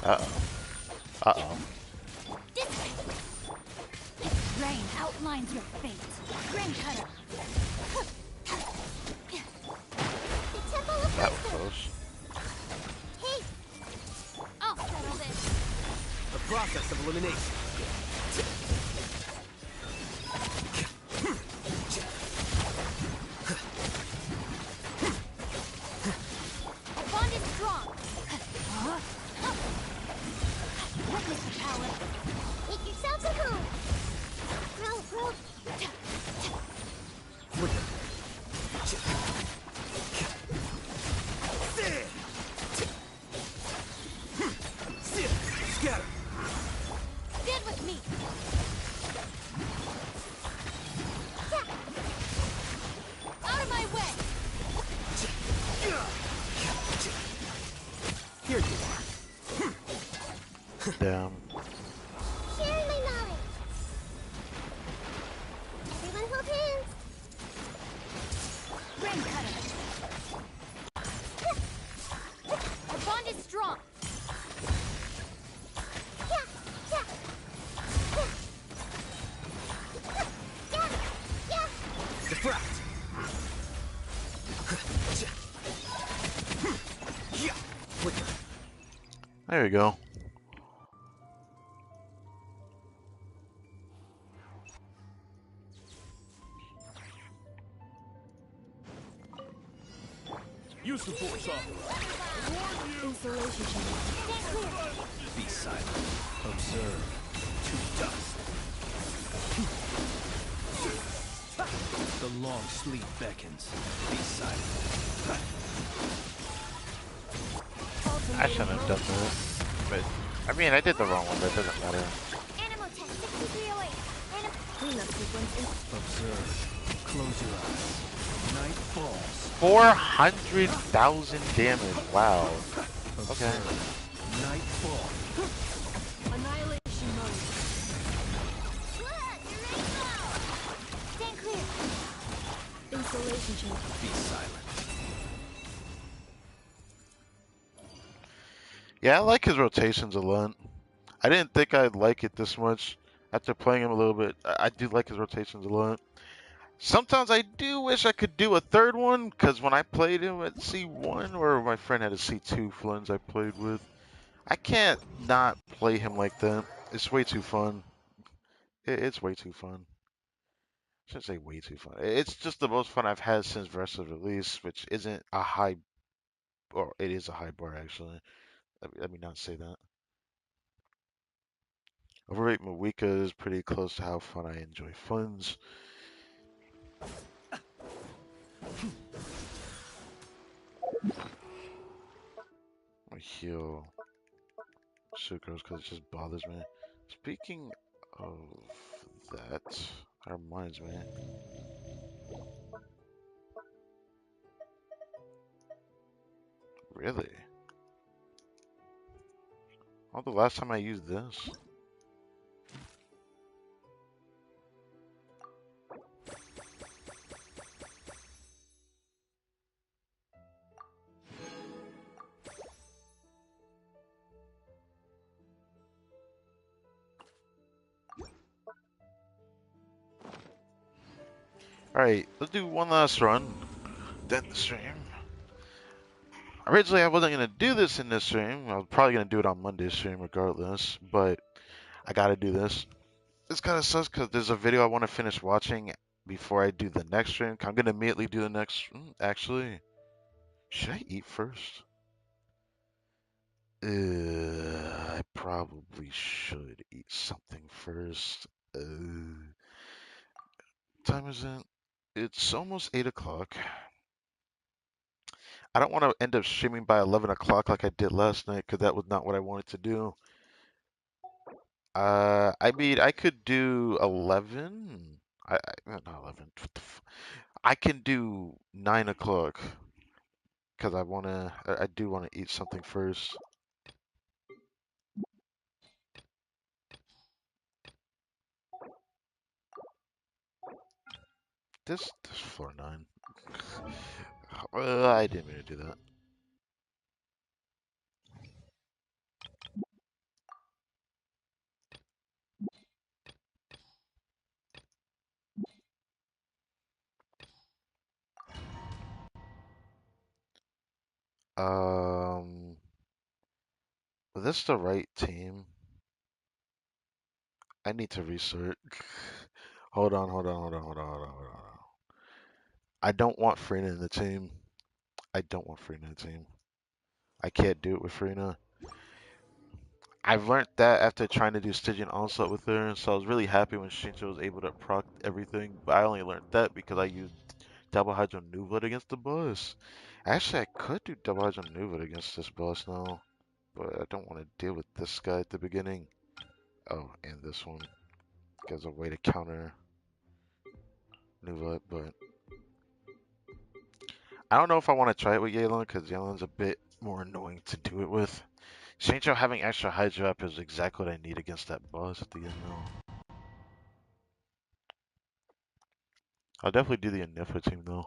Speaker 1: Uh-oh. Uh-oh.
Speaker 4: This way. Rain outlines your fate. Grain cutter. The temple of
Speaker 1: That was
Speaker 4: wisdom.
Speaker 1: close.
Speaker 4: Hey. I'll settle this.
Speaker 3: The process of elimination.
Speaker 4: Our bond is strong. Witness the power. Make yourselves at home. Grow.
Speaker 3: Scatter.
Speaker 4: Stand with me. Out of my way.
Speaker 3: Here you are.
Speaker 1: Damn.
Speaker 4: Sharing my knowledge. Everyone hold hands. Grain cutter. Our bond is strong.
Speaker 3: Defract. Quicker.
Speaker 1: There you go.
Speaker 7: Use the force authorized.
Speaker 2: Installation chamber.
Speaker 3: Be silent. Observe. To dust. The long sleep beckons. Be silent.
Speaker 1: I shouldn't have done that. But, I mean, I did the wrong one, but it doesn't matter.
Speaker 4: Animal test 6308.
Speaker 2: Cleanup sequence.
Speaker 3: Observe. Close your eyes. Night falls.
Speaker 1: 400,000 damage. Wow. Okay.
Speaker 3: Observe. Night falls.
Speaker 2: Annihilation mode.
Speaker 4: Stand clear.
Speaker 2: Installation chamber.
Speaker 3: Be silent.
Speaker 1: Yeah, I like his rotations a lot. I didn't think I'd like it this much. After playing him a little bit, I do like his rotations a lot. Sometimes I do wish I could do a third one, because when I played him at C1, or my friend had a C2 Flins I played with, I can't not play him like that. It's way too fun. It's way too fun. I shouldn't say way too fun. It's just the most fun I've had since Versa's release, which isn't a high, or it is a high bar actually. Let me not say that. Overrate Mawika is pretty close to how fun I enjoy Funds. I heal Sucrose because it just bothers me. Speaking of that reminds me. Really? Oh, the last time I used this. Alright, let's do one last run. Then the stream. Originally, I wasn't going to do this in this stream. I was probably going to do it on Monday's stream regardless, but I got to do this. This kind of sucks because there's a video I want to finish watching before I do the next stream. I'm going to immediately do the next. Actually, should I eat first? I probably should eat something first. Time is it? It's almost 8 o'clock. I don't want to end up streaming by 11 o'clock like I did last night because that was not what I wanted to do. I mean, I could do 11. Not 11. I can do 9 o'clock because I do want to eat something first. This floor 9. I didn't mean to do that. Was this the right team? I need to research. Hold on, hold on, hold on, hold on, hold on, hold on. I don't want Freena in the team. I don't want Freena in the team. I can't do it with Freena. I've learned that after trying to do Stygian Onslaught with her, so I was really happy when Shincho was able to proc everything, but I only learned that because I used Double Hydro Nuvoid against the boss. Actually, I could do Double Hydro Nuvoid against this boss now, but I don't want to deal with this guy at the beginning. Oh, and this one. There's a way to counter Nuvoid, but I don't know if I want to try it with Yelan, because Yelan's a bit more annoying to do it with. Shincho having extra Hydro up is exactly what I need against that boss at the end now. I'll definitely do the Anifa team though.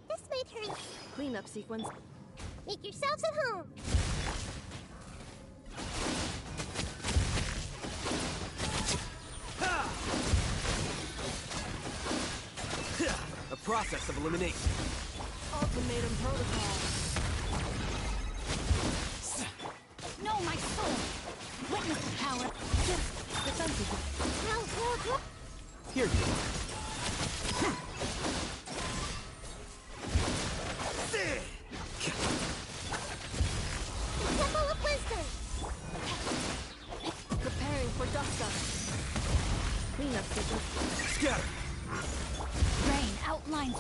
Speaker 4: This might hurt.
Speaker 2: Cleanup sequence.
Speaker 4: Make yourselves at home.
Speaker 3: A process of elimination.
Speaker 2: Ultimatum protocol.
Speaker 6: No, my soul! Witness the power.
Speaker 2: Defensive.
Speaker 3: Here you are.
Speaker 4: Temple of Wisdom.
Speaker 2: Preparing for dust up. Cleanup sequence.
Speaker 3: Scatter.
Speaker 6: Rain outlines.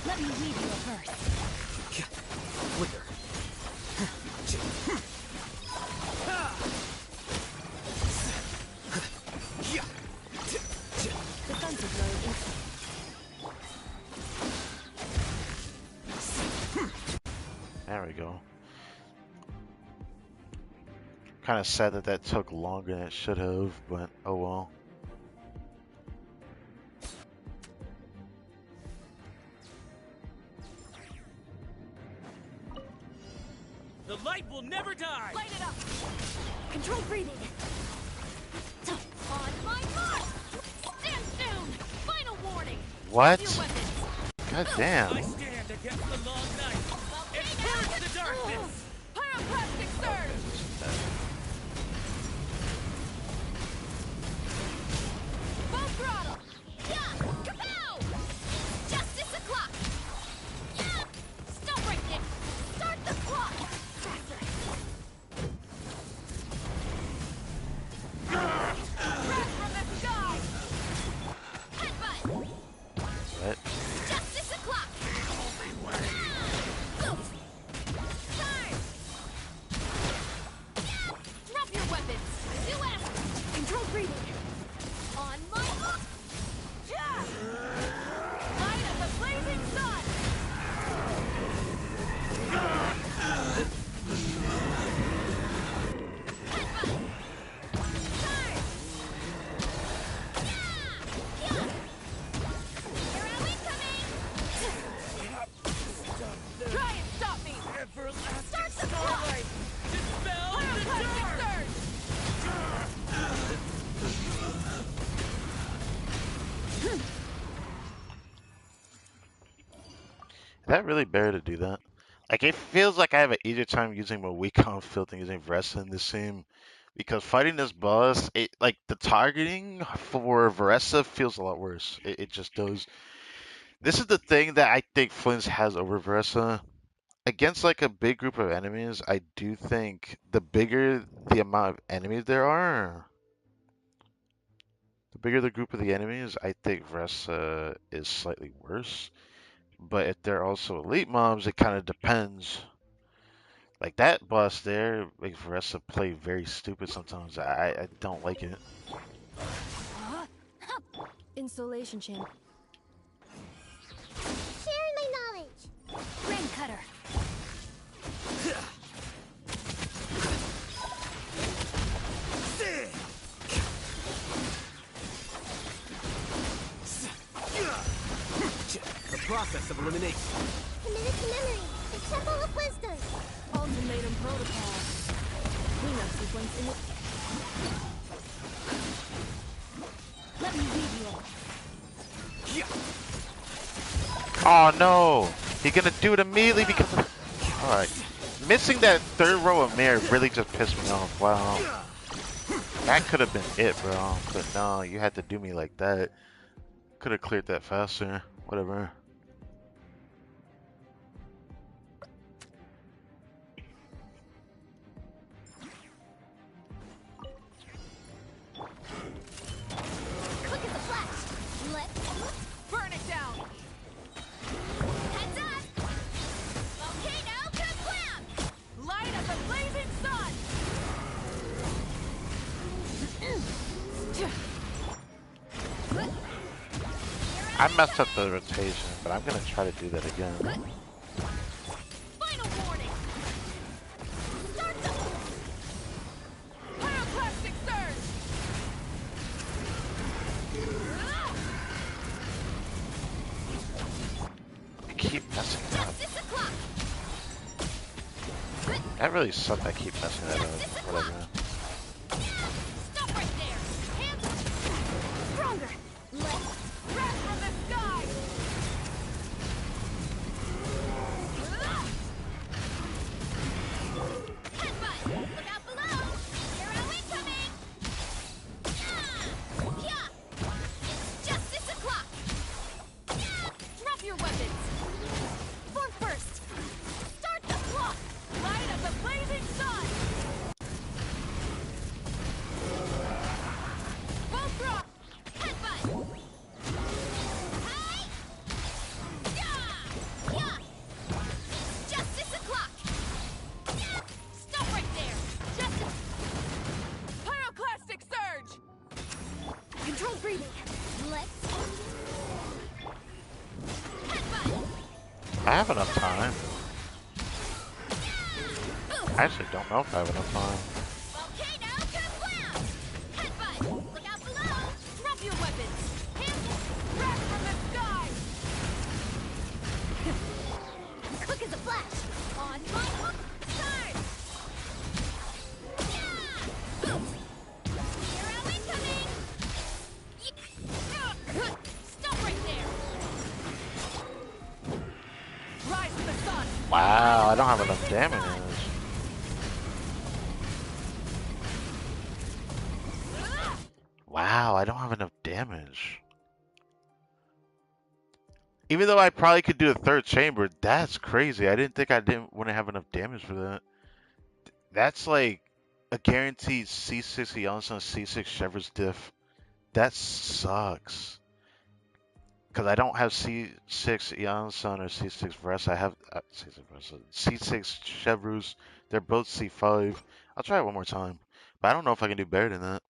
Speaker 6: Let me weave you a verse.
Speaker 3: Flicker.
Speaker 2: Defensive mode.
Speaker 1: There we go. Kind of sad that that took longer than it should have, but oh well.
Speaker 7: The light will never die!
Speaker 4: Light it up! Controlled breathing! On my mark! Stand down! Final warning!
Speaker 1: What?
Speaker 4: Use your weapons!
Speaker 1: God damn.
Speaker 7: I stand against the long night! And purge the darkness!
Speaker 4: Pyroclastic surge! Full throttle! Yeah! Kapow! Justice o'clock! Yeah! Stop right there! Start the clock! Faster! Crash from the sky! Headbutt!
Speaker 1: What?
Speaker 4: Justice o'clock! Charge! Drop your weapons! US! Control breathing! On my mark! Yeah! Light of the blazing sun! Headbutt! Charge! Yeah! Hero incoming! Try and stop me!
Speaker 7: Everlasting
Speaker 4: Start the clock!
Speaker 7: starlight! Dispel the
Speaker 4: Pyroclastic
Speaker 7: dark!
Speaker 4: surge!
Speaker 1: Is that really better to do that? Like, it feels like I have an easier time using my Wacom field than using Vressa in this scene. Because fighting this boss, it like the targeting for Vressa feels a lot worse. It just does. This is the thing that I think Flynn's has over Vressa. Against like a big group of enemies, I do think the bigger the amount of enemies there are, the bigger the group of the enemies, I think Vressa is slightly worse. But if they're also elite mobs, it kind of depends. Like that boss there makes Vressa play very stupid sometimes. I don't like it.
Speaker 2: Insulation chamber.
Speaker 6: Sharing my knowledge.
Speaker 4: Rain cutter!
Speaker 3: The process of elimination.
Speaker 6: Committed to memory. The Temple of Wisdom.
Speaker 2: Ultimatum protocol. Cleanup sequence in the... Let me lead you all.
Speaker 1: Oh no! He's gonna do it immediately because of... Alright. Missing that third row of mirror really just pissed me off. Wow. That could have been it, bro. But no, you had to do me like that. Could have cleared that faster. Whatever.
Speaker 4: Quick as a flash! Let's burn it down! Heads up! Volcano kablam! Light up the blazing sun!
Speaker 1: I messed up the rotation, but I'm gonna try to do that again.
Speaker 4: Final warning! Start the pyroclastic surge!
Speaker 1: I keep messing that up.
Speaker 4: Justice o'clock!
Speaker 1: That really sucked. I keep messing that up. Whatever.
Speaker 4: Stop right there! Hands stronger! Let's crash from the sky! Headbutt! Look out below! Hero incoming! Yeah! It's justice o'clock! Drop your weapons! Form first! Start the clock! Light up the blazing sun! Full throttle! Headbutt! Hey! Yeah! Yeah! Justice o'clock! Stop right there! Justice! Pyroclastic surge! Control breathing! Let's... Headbutt!
Speaker 1: I have enough time. I actually don't know if I have enough time.
Speaker 4: Volcano Kablam! Headbutt! Look out below!
Speaker 7: Drop your weapons. Hands wrap from the sky.
Speaker 4: Quick as a flash!
Speaker 7: On my hook. Time.
Speaker 4: Yeah! Hero incoming!
Speaker 7: Stop right there. Rise to the sun.
Speaker 1: Wow, I don't have enough damage. Wow, I don't have enough damage. Even though I probably could do a third chamber, that's crazy. I didn't think I didn't want to have enough damage for that. That's like a guaranteed C6 Yonson, C6 Chevrolet's diff. That sucks. Because I don't have C6 Yonson or C6 Vress. I have C6 Vress, C6 Chevrolet's. They're both C5. I'll try it one more time. But I don't know if I can do better than that.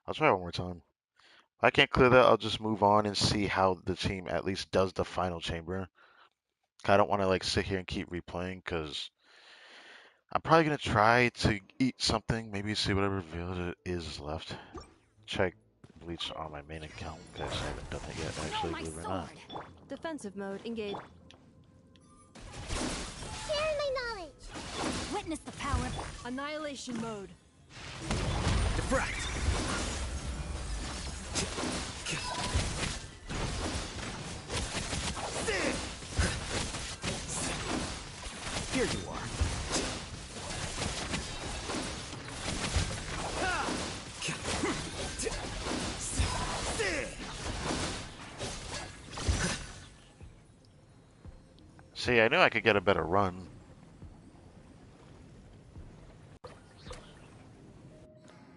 Speaker 1: I'll try it one more time. If I can't clear that, I'll just move on and see how the team at least does the final chamber. I don't want to like sit here and keep replaying because I'm probably gonna try to eat something, maybe see whatever veil it is left. Check Bleach on my main account because I haven't done it yet, actually,
Speaker 2: My
Speaker 1: believe it or not.
Speaker 2: sword. Defensive mode engaged.
Speaker 4: Share my knowledge!
Speaker 7: Witness the power. Annihilation mode.
Speaker 3: Diffract! Here you are.
Speaker 1: See, I knew I could get a better run.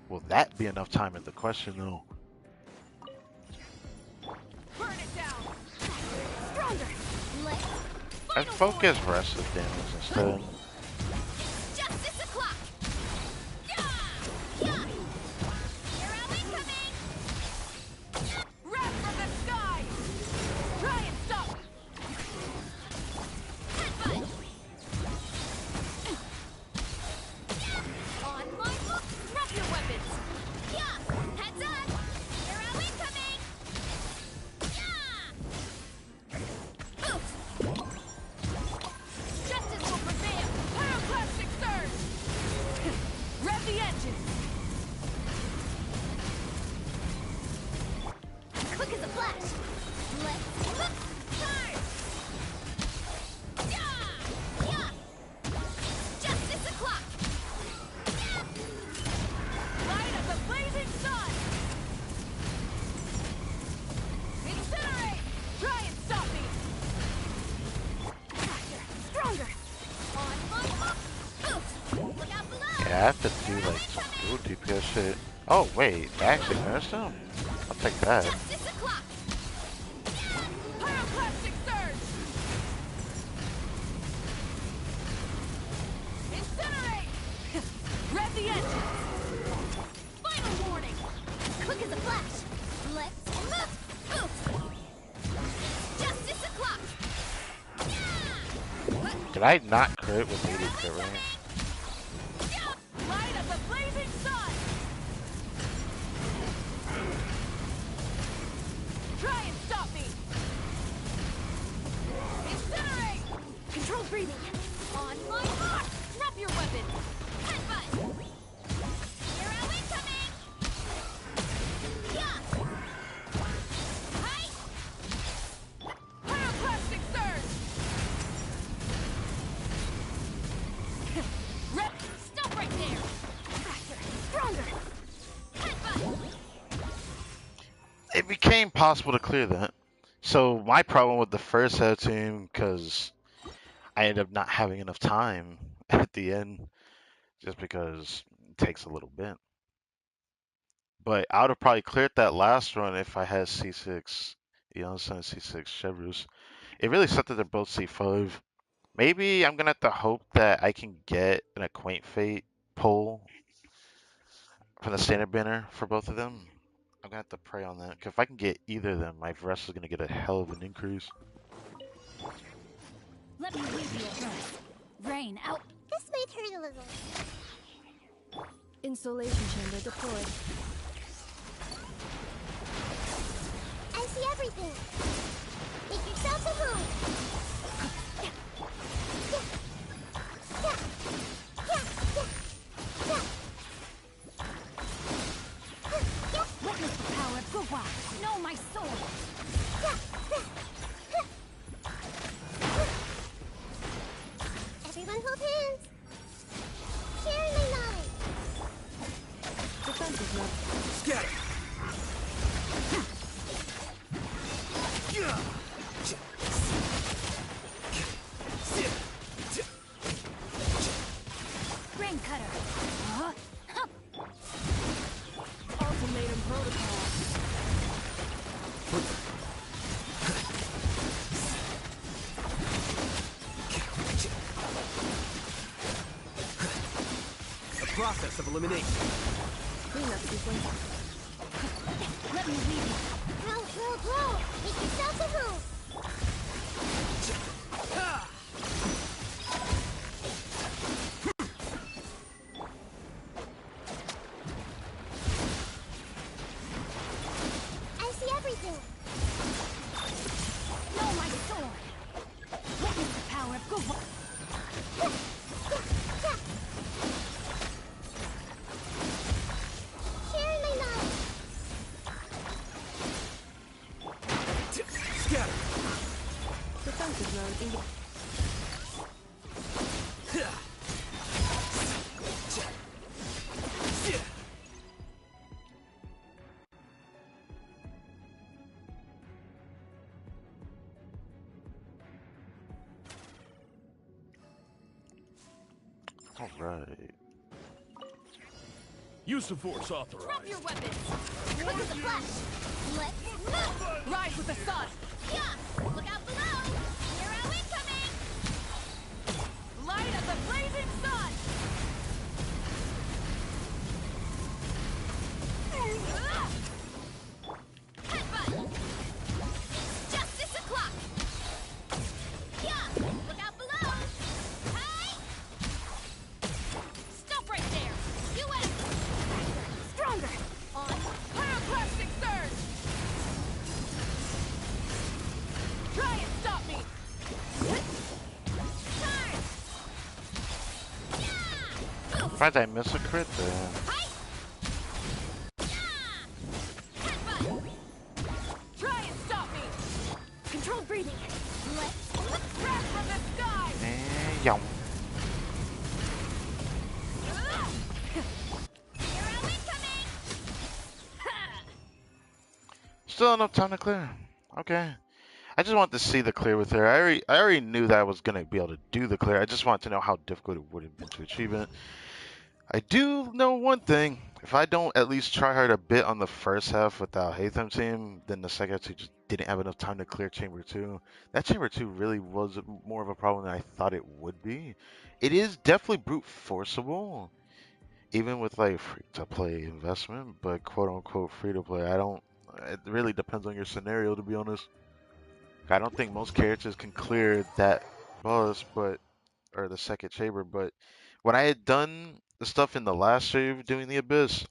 Speaker 1: Will that be enough time at the question, though?
Speaker 7: Burn it down. Stronger.
Speaker 4: Let's
Speaker 1: I focus rest of damage instead.
Speaker 4: Justice o'clock! Yeah! Yeah! Hero incoming!
Speaker 7: Wrap from the sky. Try and stop.
Speaker 4: Headbutt!
Speaker 7: On my hook. Drop your weapons.
Speaker 4: Yeah! Heads up! Hero incoming! Yeah! Oof!
Speaker 7: Justice will prevail. Pyroclastic surge. Rev the engine.
Speaker 4: Quick as a flash! Let's hook!
Speaker 7: Time.
Speaker 4: Yeah! Yeah! Justice o'clock!
Speaker 7: Light of the blazing sun. Incinerate. Try and stop me. Faster. Stronger. On my hook.
Speaker 4: Oof! Look out below!
Speaker 1: Yeah, I have to do like some good DPS shit. Oh, wait, I actually finished him? I'll take that.
Speaker 4: Justice o'clock!
Speaker 7: Pyroclastic surge. Incinerate. Rev the engine. Final warning.
Speaker 4: Quick as a flash! Let's move! Oof! Justice o'clock! Yeah!
Speaker 1: Did I not crit with 80 crit range?
Speaker 7: Light of the blazing sun. Try and stop me. Incinerate. Controlled breathing. On my mark. Drop your weapon.
Speaker 4: Headbutt! Hero incoming! Yeah! Height!
Speaker 7: Pyroclastic surge. Rep. Stop right there. Faster. Stronger.
Speaker 4: Headbutt!
Speaker 1: It became possible to clear that. So my problem with the first head team, because I ended up not having enough time at the end, just because it takes a little bit. But I would have probably cleared that last run if I had C6, Yonson, C6 Chevrolet. It really sucked that they're both C5. Maybe I'm gonna have to hope that I can get an Acquaint Fate pull from the standard banner for both of them. I'm gonna have to pray on that. 'Cause if I can get either of them, my Vress is gonna get a hell of an increase.
Speaker 8: Let me leave you at rest. Rain out.
Speaker 4: This might hurt a little.
Speaker 2: Insulation chamber deployed.
Speaker 4: I see everything. Make yourselves at home.
Speaker 8: Witness the power of Guwa. Know my sword.
Speaker 4: Everyone hold hands. Sharing my knowledge.
Speaker 2: Defensive mode.
Speaker 3: Scatter!
Speaker 8: Ring cutter. Huh?
Speaker 2: Ultimatum protocol.
Speaker 3: The process of elimination.
Speaker 2: Cleanup sequence.
Speaker 8: Let me leave you.
Speaker 4: Blow. Make yourselves at home. I see everything.
Speaker 8: Know my sword. Witness the power of Guwa.
Speaker 4: Sharing my knowledge.
Speaker 3: Scatter!
Speaker 2: Defensive mode. Engage.
Speaker 1: All right.
Speaker 3: Use of force
Speaker 7: Drop
Speaker 3: authorized.
Speaker 7: your weapons.
Speaker 4: Look at the flash. Let's move.
Speaker 7: Rise with the sun.
Speaker 4: Yeah. Look out below. Hero incoming.
Speaker 7: Light as a blazing sun.
Speaker 4: Headbutt. It's justice o'clock. Yeah. Look out below. Hey.
Speaker 7: Stop right there.
Speaker 4: U.S.
Speaker 8: Stronger.
Speaker 7: On pyroclastic surge. Try and stop me.
Speaker 4: Turn. Yeah.
Speaker 1: Why did I miss a crit there?
Speaker 4: Hey. Headbutt.
Speaker 7: Try and stop me.
Speaker 8: Controlled breathing.
Speaker 4: Let's
Speaker 7: Crash from the sky.
Speaker 1: And yow.
Speaker 4: hero incoming.
Speaker 1: Still enough time to clear. Okay. I just wanted to see the clear with her. I already knew that I was gonna be able to do the clear. I just wanted to know how difficult it would have been to achieve it. I do know one thing. If I don't at least try hard a bit on the first half without Haytham team, then the second half just didn't have enough time to clear Chamber 2. That Chamber 2 really was more of a problem than I thought it would be. It is definitely brute forceable, even with like free to play investment, but quote unquote free to play. It really depends on your scenario, to be honest. I don't think most characters can clear that boss, or the second chamber. But when I had done the stuff in the last save doing the abyss,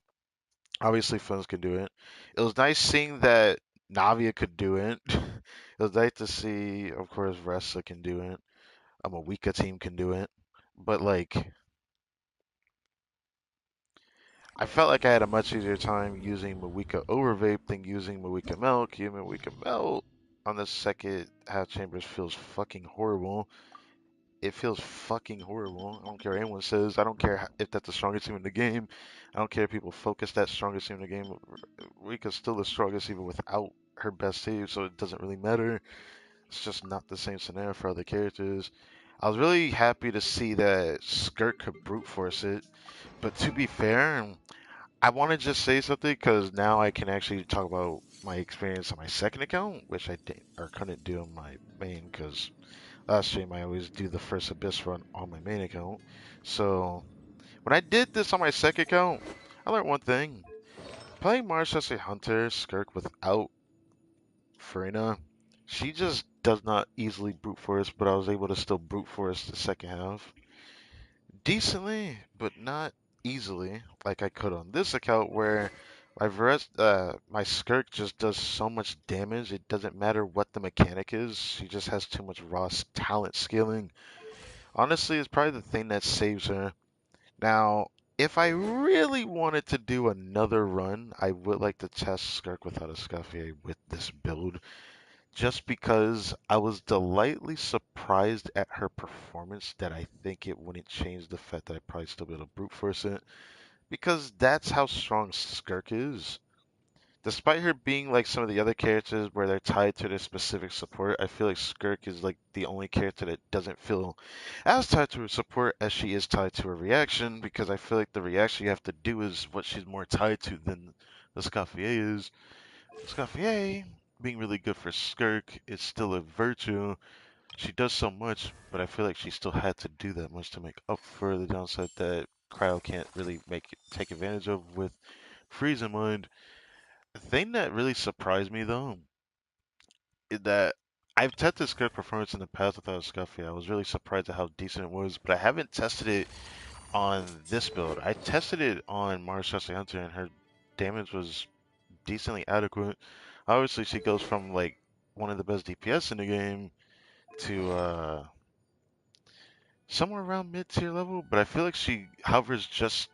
Speaker 1: obviously Fins could do it. It was nice seeing that Navia could do it. It was nice to see, of course, Ressa can do it. A Wika team can do it. But like, I felt like I had a much easier time using Mawika Overvape than using Mawika Milk. Using Mawika Milk on the second half chambers feels fucking horrible. It feels fucking horrible. I don't care what anyone says. I don't care if that's the strongest team in the game. I don't care if people focus that strongest team in the game. Rika's still the strongest even without her best save, so it doesn't really matter. It's just not the same scenario for other characters. I was really happy to see that Skirt could brute force it, but to be fair, I want to just say something because now I can actually talk about my experience on my second account, which I didn't or couldn't do on my main because last stream I always do the first Abyss run on my main account. So when I did this on my second account, I learned one thing. Playing Marsh as a Hunter, Skirk without Farina She just does not easily brute force, but I was able to still brute force the second half decently, but not easily like I could on this account where my Skirk just does so much damage. It doesn't matter what the mechanic is. She just has too much raw talent scaling. Honestly, it's probably the thing that saves her. Now, if I really wanted to do another run, I would like to test Skirk without a Scuffier with this build, just because I was delightfully surprised at her performance that I think it wouldn't change the fact that I'd probably still be able to brute force it, because that's how strong Skirk is. Despite her being like some of the other characters where they're tied to their specific support, I feel like Skirk is like the only character that doesn't feel as tied to her support as she is tied to her reaction, because I feel like the reaction you have to do is what she's more tied to than the Scaffier is. Scaffier being really good for Skirk is still a virtue. She does so much, but I feel like she still had to do that much to make up for the downside that Cryo can't really take advantage of with Freeze in mind. The thing that really surprised me though is that I've tested Skirk performance in the past without Scuffy. I was really surprised at how decent it was, but I haven't tested it on this build. I tested it on Mars Chelsea Hunter and her damage was decently adequate. Obviously, she goes from like one of the best DPS in the game to somewhere around mid tier level, but I feel like she hovers just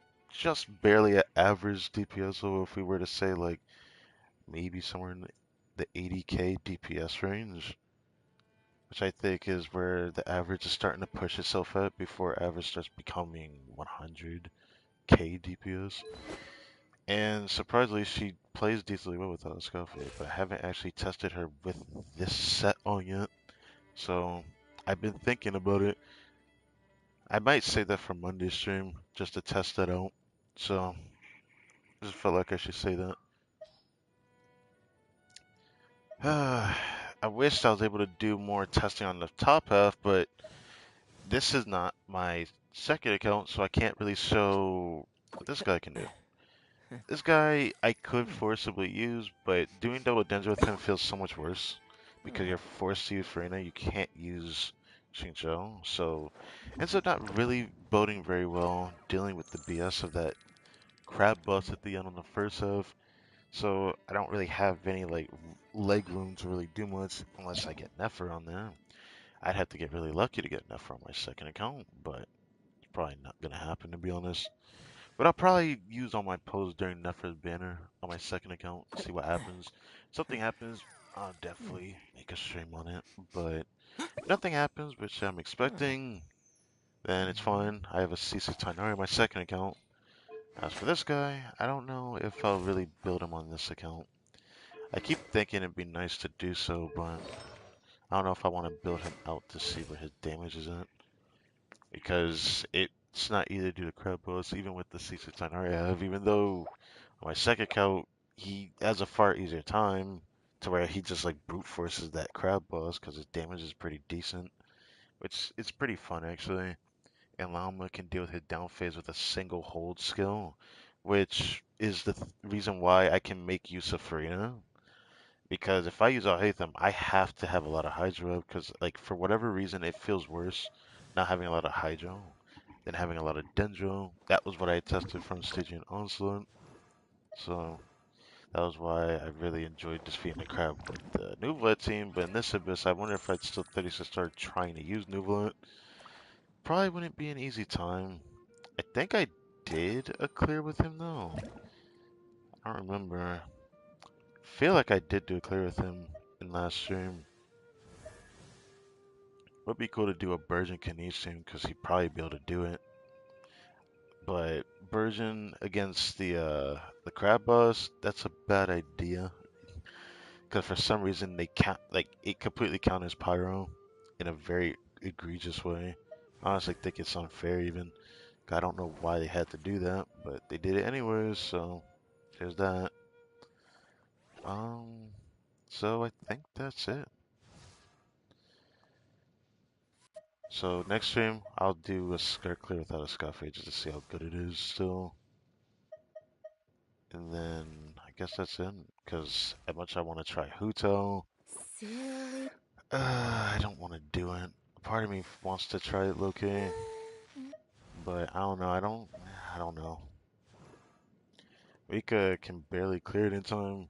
Speaker 1: barely at average DPS. So if we were to say like maybe somewhere in the 80k DPS range, which I think is where the average is starting to push itself at before average starts becoming 100k DPS. And surprisingly, she plays decently well without a Scofier, but I haven't actually tested her with this set on yet. So I've been thinking about it. I might say that for Monday stream just to test that out. So I just felt like I should say that. I wish I was able to do more testing on the top half, but this is not my second account, so I can't really show what this guy can do. This guy I could forcibly use, but doing double Dendro with him feels so much worse because you're forced to use Farina. You can't use Xingqiu, so ends up not really boding very well dealing with the BS of that crab bust at the end on the first half. So I don't really have any like leg room to really do much unless I get Nefer on there. I'd have to get really lucky to get Nefer on my second account, but it's probably not gonna happen to be honest. But I'll probably use all my posts during Nefer's banner on my second account, see what happens. If something happens, I'll definitely make a stream on it. But if nothing happens, which I'm expecting, then it's fine. I have a C6 Tinari on my second account. As for this guy, I don't know if I'll really build him on this account. I keep thinking it'd be nice to do so, but I don't know if I want to build him out to see where his damage is at. Because it's not easy to do the crab boss, even with the C6 Tinari I have, even though on my second account, he has a far easier time to where he just like brute forces that crab boss because his damage is pretty decent, which it's pretty fun actually. And Lauma can deal with his down phase with a single hold skill, which is the reason why I can make use of Farina. Because if I use Alhaitham, I have to have a lot of Hydro because like for whatever reason it feels worse not having a lot of Hydro than having a lot of Dendro. That was what I tested from Stygian Onslaught. So that was why I really enjoyed defeating the crab with the Nuvolet team, but in this Abyss, I wonder if I'd still 36 start trying to use Nuvolet. Probably wouldn't be an easy time. I think I did a clear with him though. I don't remember. Feel like I did do a clear with him in last stream. Would be cool to do a Burgeon Kanish stream because he'd probably be able to do it. But Burgeon against the crab boss, that's a bad idea. Because for some reason they can't like it completely counters Pyro in a very egregious way. I honestly think it's unfair even. I don't know why they had to do that, but they did it anyways, so there's that. Um so I think that's it. So next stream I'll do a skirt clear without a scuff just to see how good it is still. And then I guess that's it. Because as much I want to try Huto,
Speaker 8: Silly.
Speaker 1: I don't want to do it. Part of me wants to try it, low-key, but I don't know. I don't know. Rika can barely clear it in time.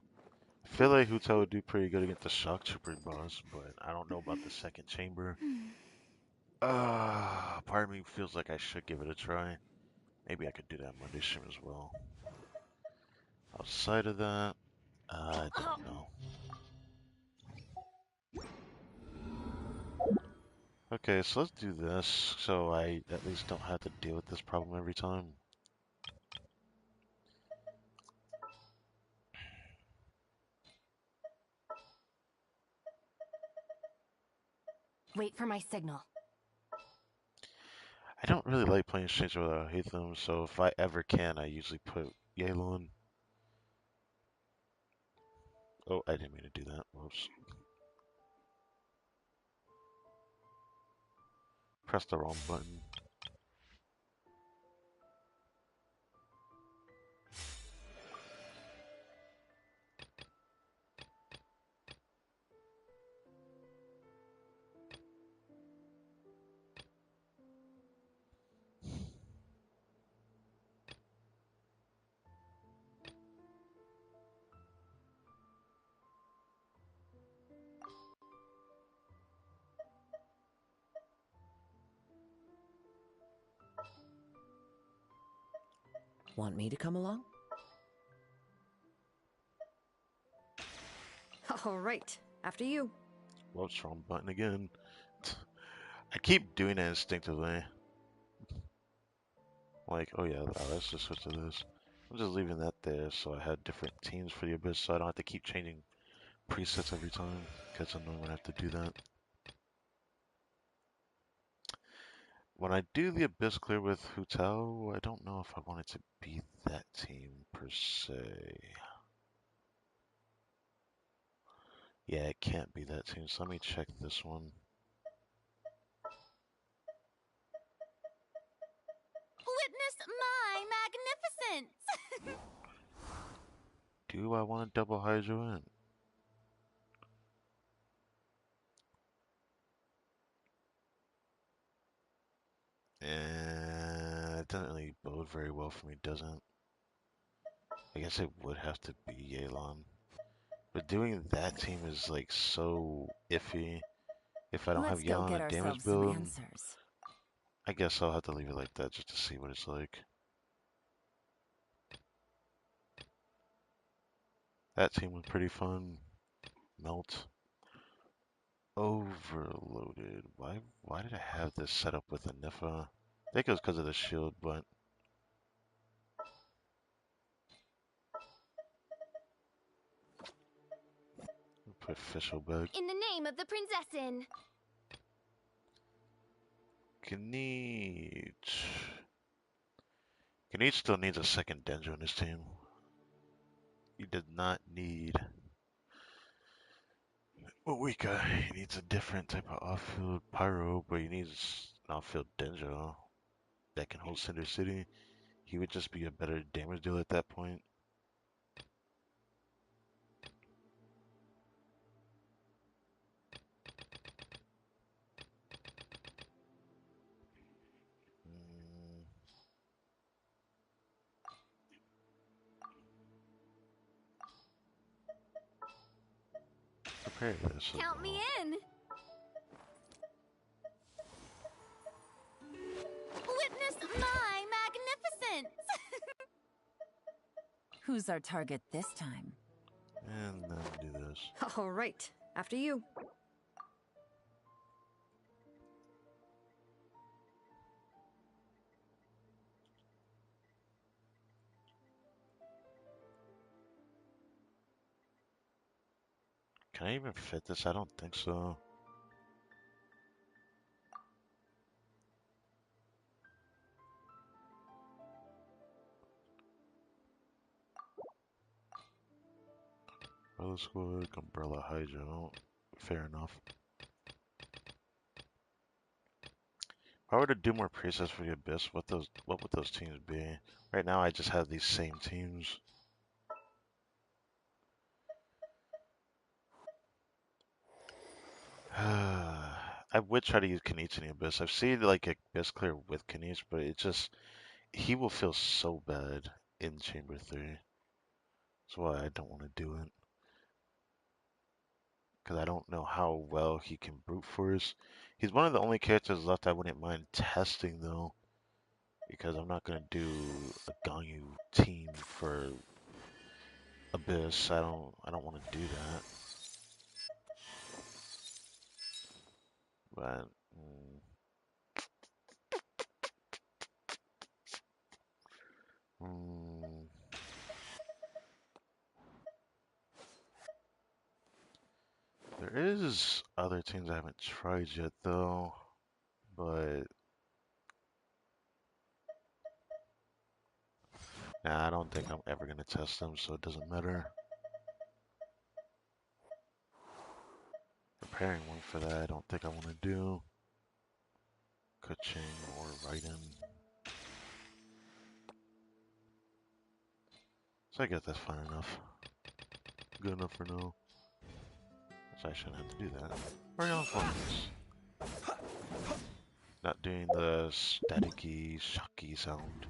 Speaker 1: I feel like Huta would do pretty good against the Shock Trooper boss, but I don't know about the second chamber. Part of me feels like I should give it a try. Maybe I could do that Monday stream as well. Outside of that, I don't know. Okay, so let's do this so I at least don't have to deal with this problem every time.
Speaker 8: Wait for my signal.
Speaker 1: I don't really like playing Stranger without Hatham, so if I ever can, I usually put Yelan. Oh, I didn't mean to do that. Whoops. Press the wrong button.
Speaker 9: Want me to come along?
Speaker 8: All right, after you.
Speaker 1: Whoops, wrong button again. I keep doing it instinctively. Like, oh yeah, let's just switch to this. I'm just leaving that there so I had different teams for the Abyss so I don't have to keep changing presets every time. Because I know when I have to do that. When I do the Abyss clear with Hu Tao, I don't know if I want it to be that team per se. Yeah, it can't be that team, so let me check this one.
Speaker 4: Witness my magnificence!
Speaker 1: Do I want to double Hydro in? It doesn't really bode very well for me, does it? I guess it would have to be Yelan. But doing that team is like so iffy. If I don't have
Speaker 8: Let's go
Speaker 1: Yelan
Speaker 8: get
Speaker 1: and damage
Speaker 8: ourselves some
Speaker 1: build,
Speaker 8: answers.
Speaker 1: I guess I'll have to leave it like that just to see what it's like. That team was pretty fun. Melt. Overloaded. Why did I have this set up with a Nifa? I think it was because of the shield, but I'll put official back.
Speaker 4: In the name of the Prinzessin!
Speaker 1: Ganich. Ganich still needs a second Denjo in his team. He did not need Wika. He needs a different type of off-field pyro, but he needs an off-field Denjo that can hold Cinder City. He would just be a better damage dealer at that point. Mm, prepare this as
Speaker 4: Count me
Speaker 1: well.
Speaker 4: in! Witness my magnificence!
Speaker 8: Who's our target this time?
Speaker 1: And then do this.
Speaker 8: All right, after you.
Speaker 1: Can I even fit this? I don't think so. Umbrella Squad, Umbrella Hydro. Fair enough. If I were to do more presets for the Abyss, what would those teams be? Right now I just have these same teams. I would try to use Kenichi in the Abyss. I've seen like Abyss clear with Kenichi, but it just he will feel so bad in Chamber 3. That's why I don't want to do it. Because I don't know how well he can brute force. He's one of the only characters left I wouldn't mind testing though, because I'm not gonna do a Ganyu team for Abyss. I don't want to do that. But mm, there is other teams I haven't tried yet though, but nah, I don't think I'm ever gonna test them, so it doesn't matter. Preparing one for that, I don't think I want to do. Coaching or writing. So I guess that's fine enough. Good enough for now. So I shouldn't have to do that. Very on focus. Not doing the staticky, shocky sound.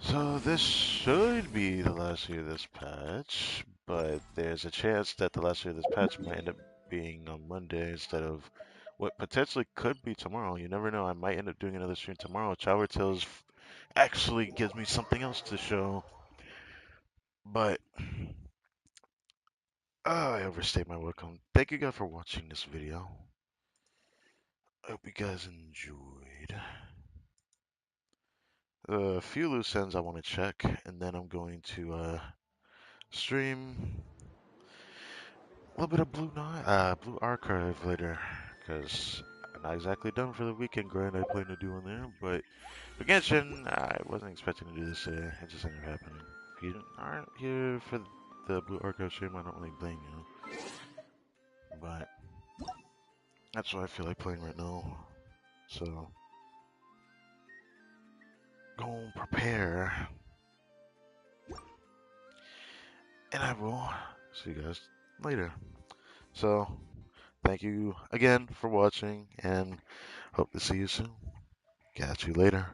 Speaker 1: So this should be the last year of this patch, but there's a chance that the last year of this patch might end up being on Monday instead of what potentially could be tomorrow. You never know. I might end up doing another stream tomorrow. Tower Tales actually gives me something else to show, but I overstayed my welcome. Thank you guys for watching this video. I hope you guys enjoyed. A few loose ends I want to check, and then I'm going to stream a little bit of Blue Archive later, because I'm not exactly done for the weekend grind I plan to do on there. But for Genshin, I wasn't expecting to do this today. It just ended up happening. If you aren't here for the Blue Archive stream, I don't really blame you. But that's what I feel like playing right now. So go prepare, and I will see you guys later. So thank you again for watching, and hope to see you soon. Catch you later.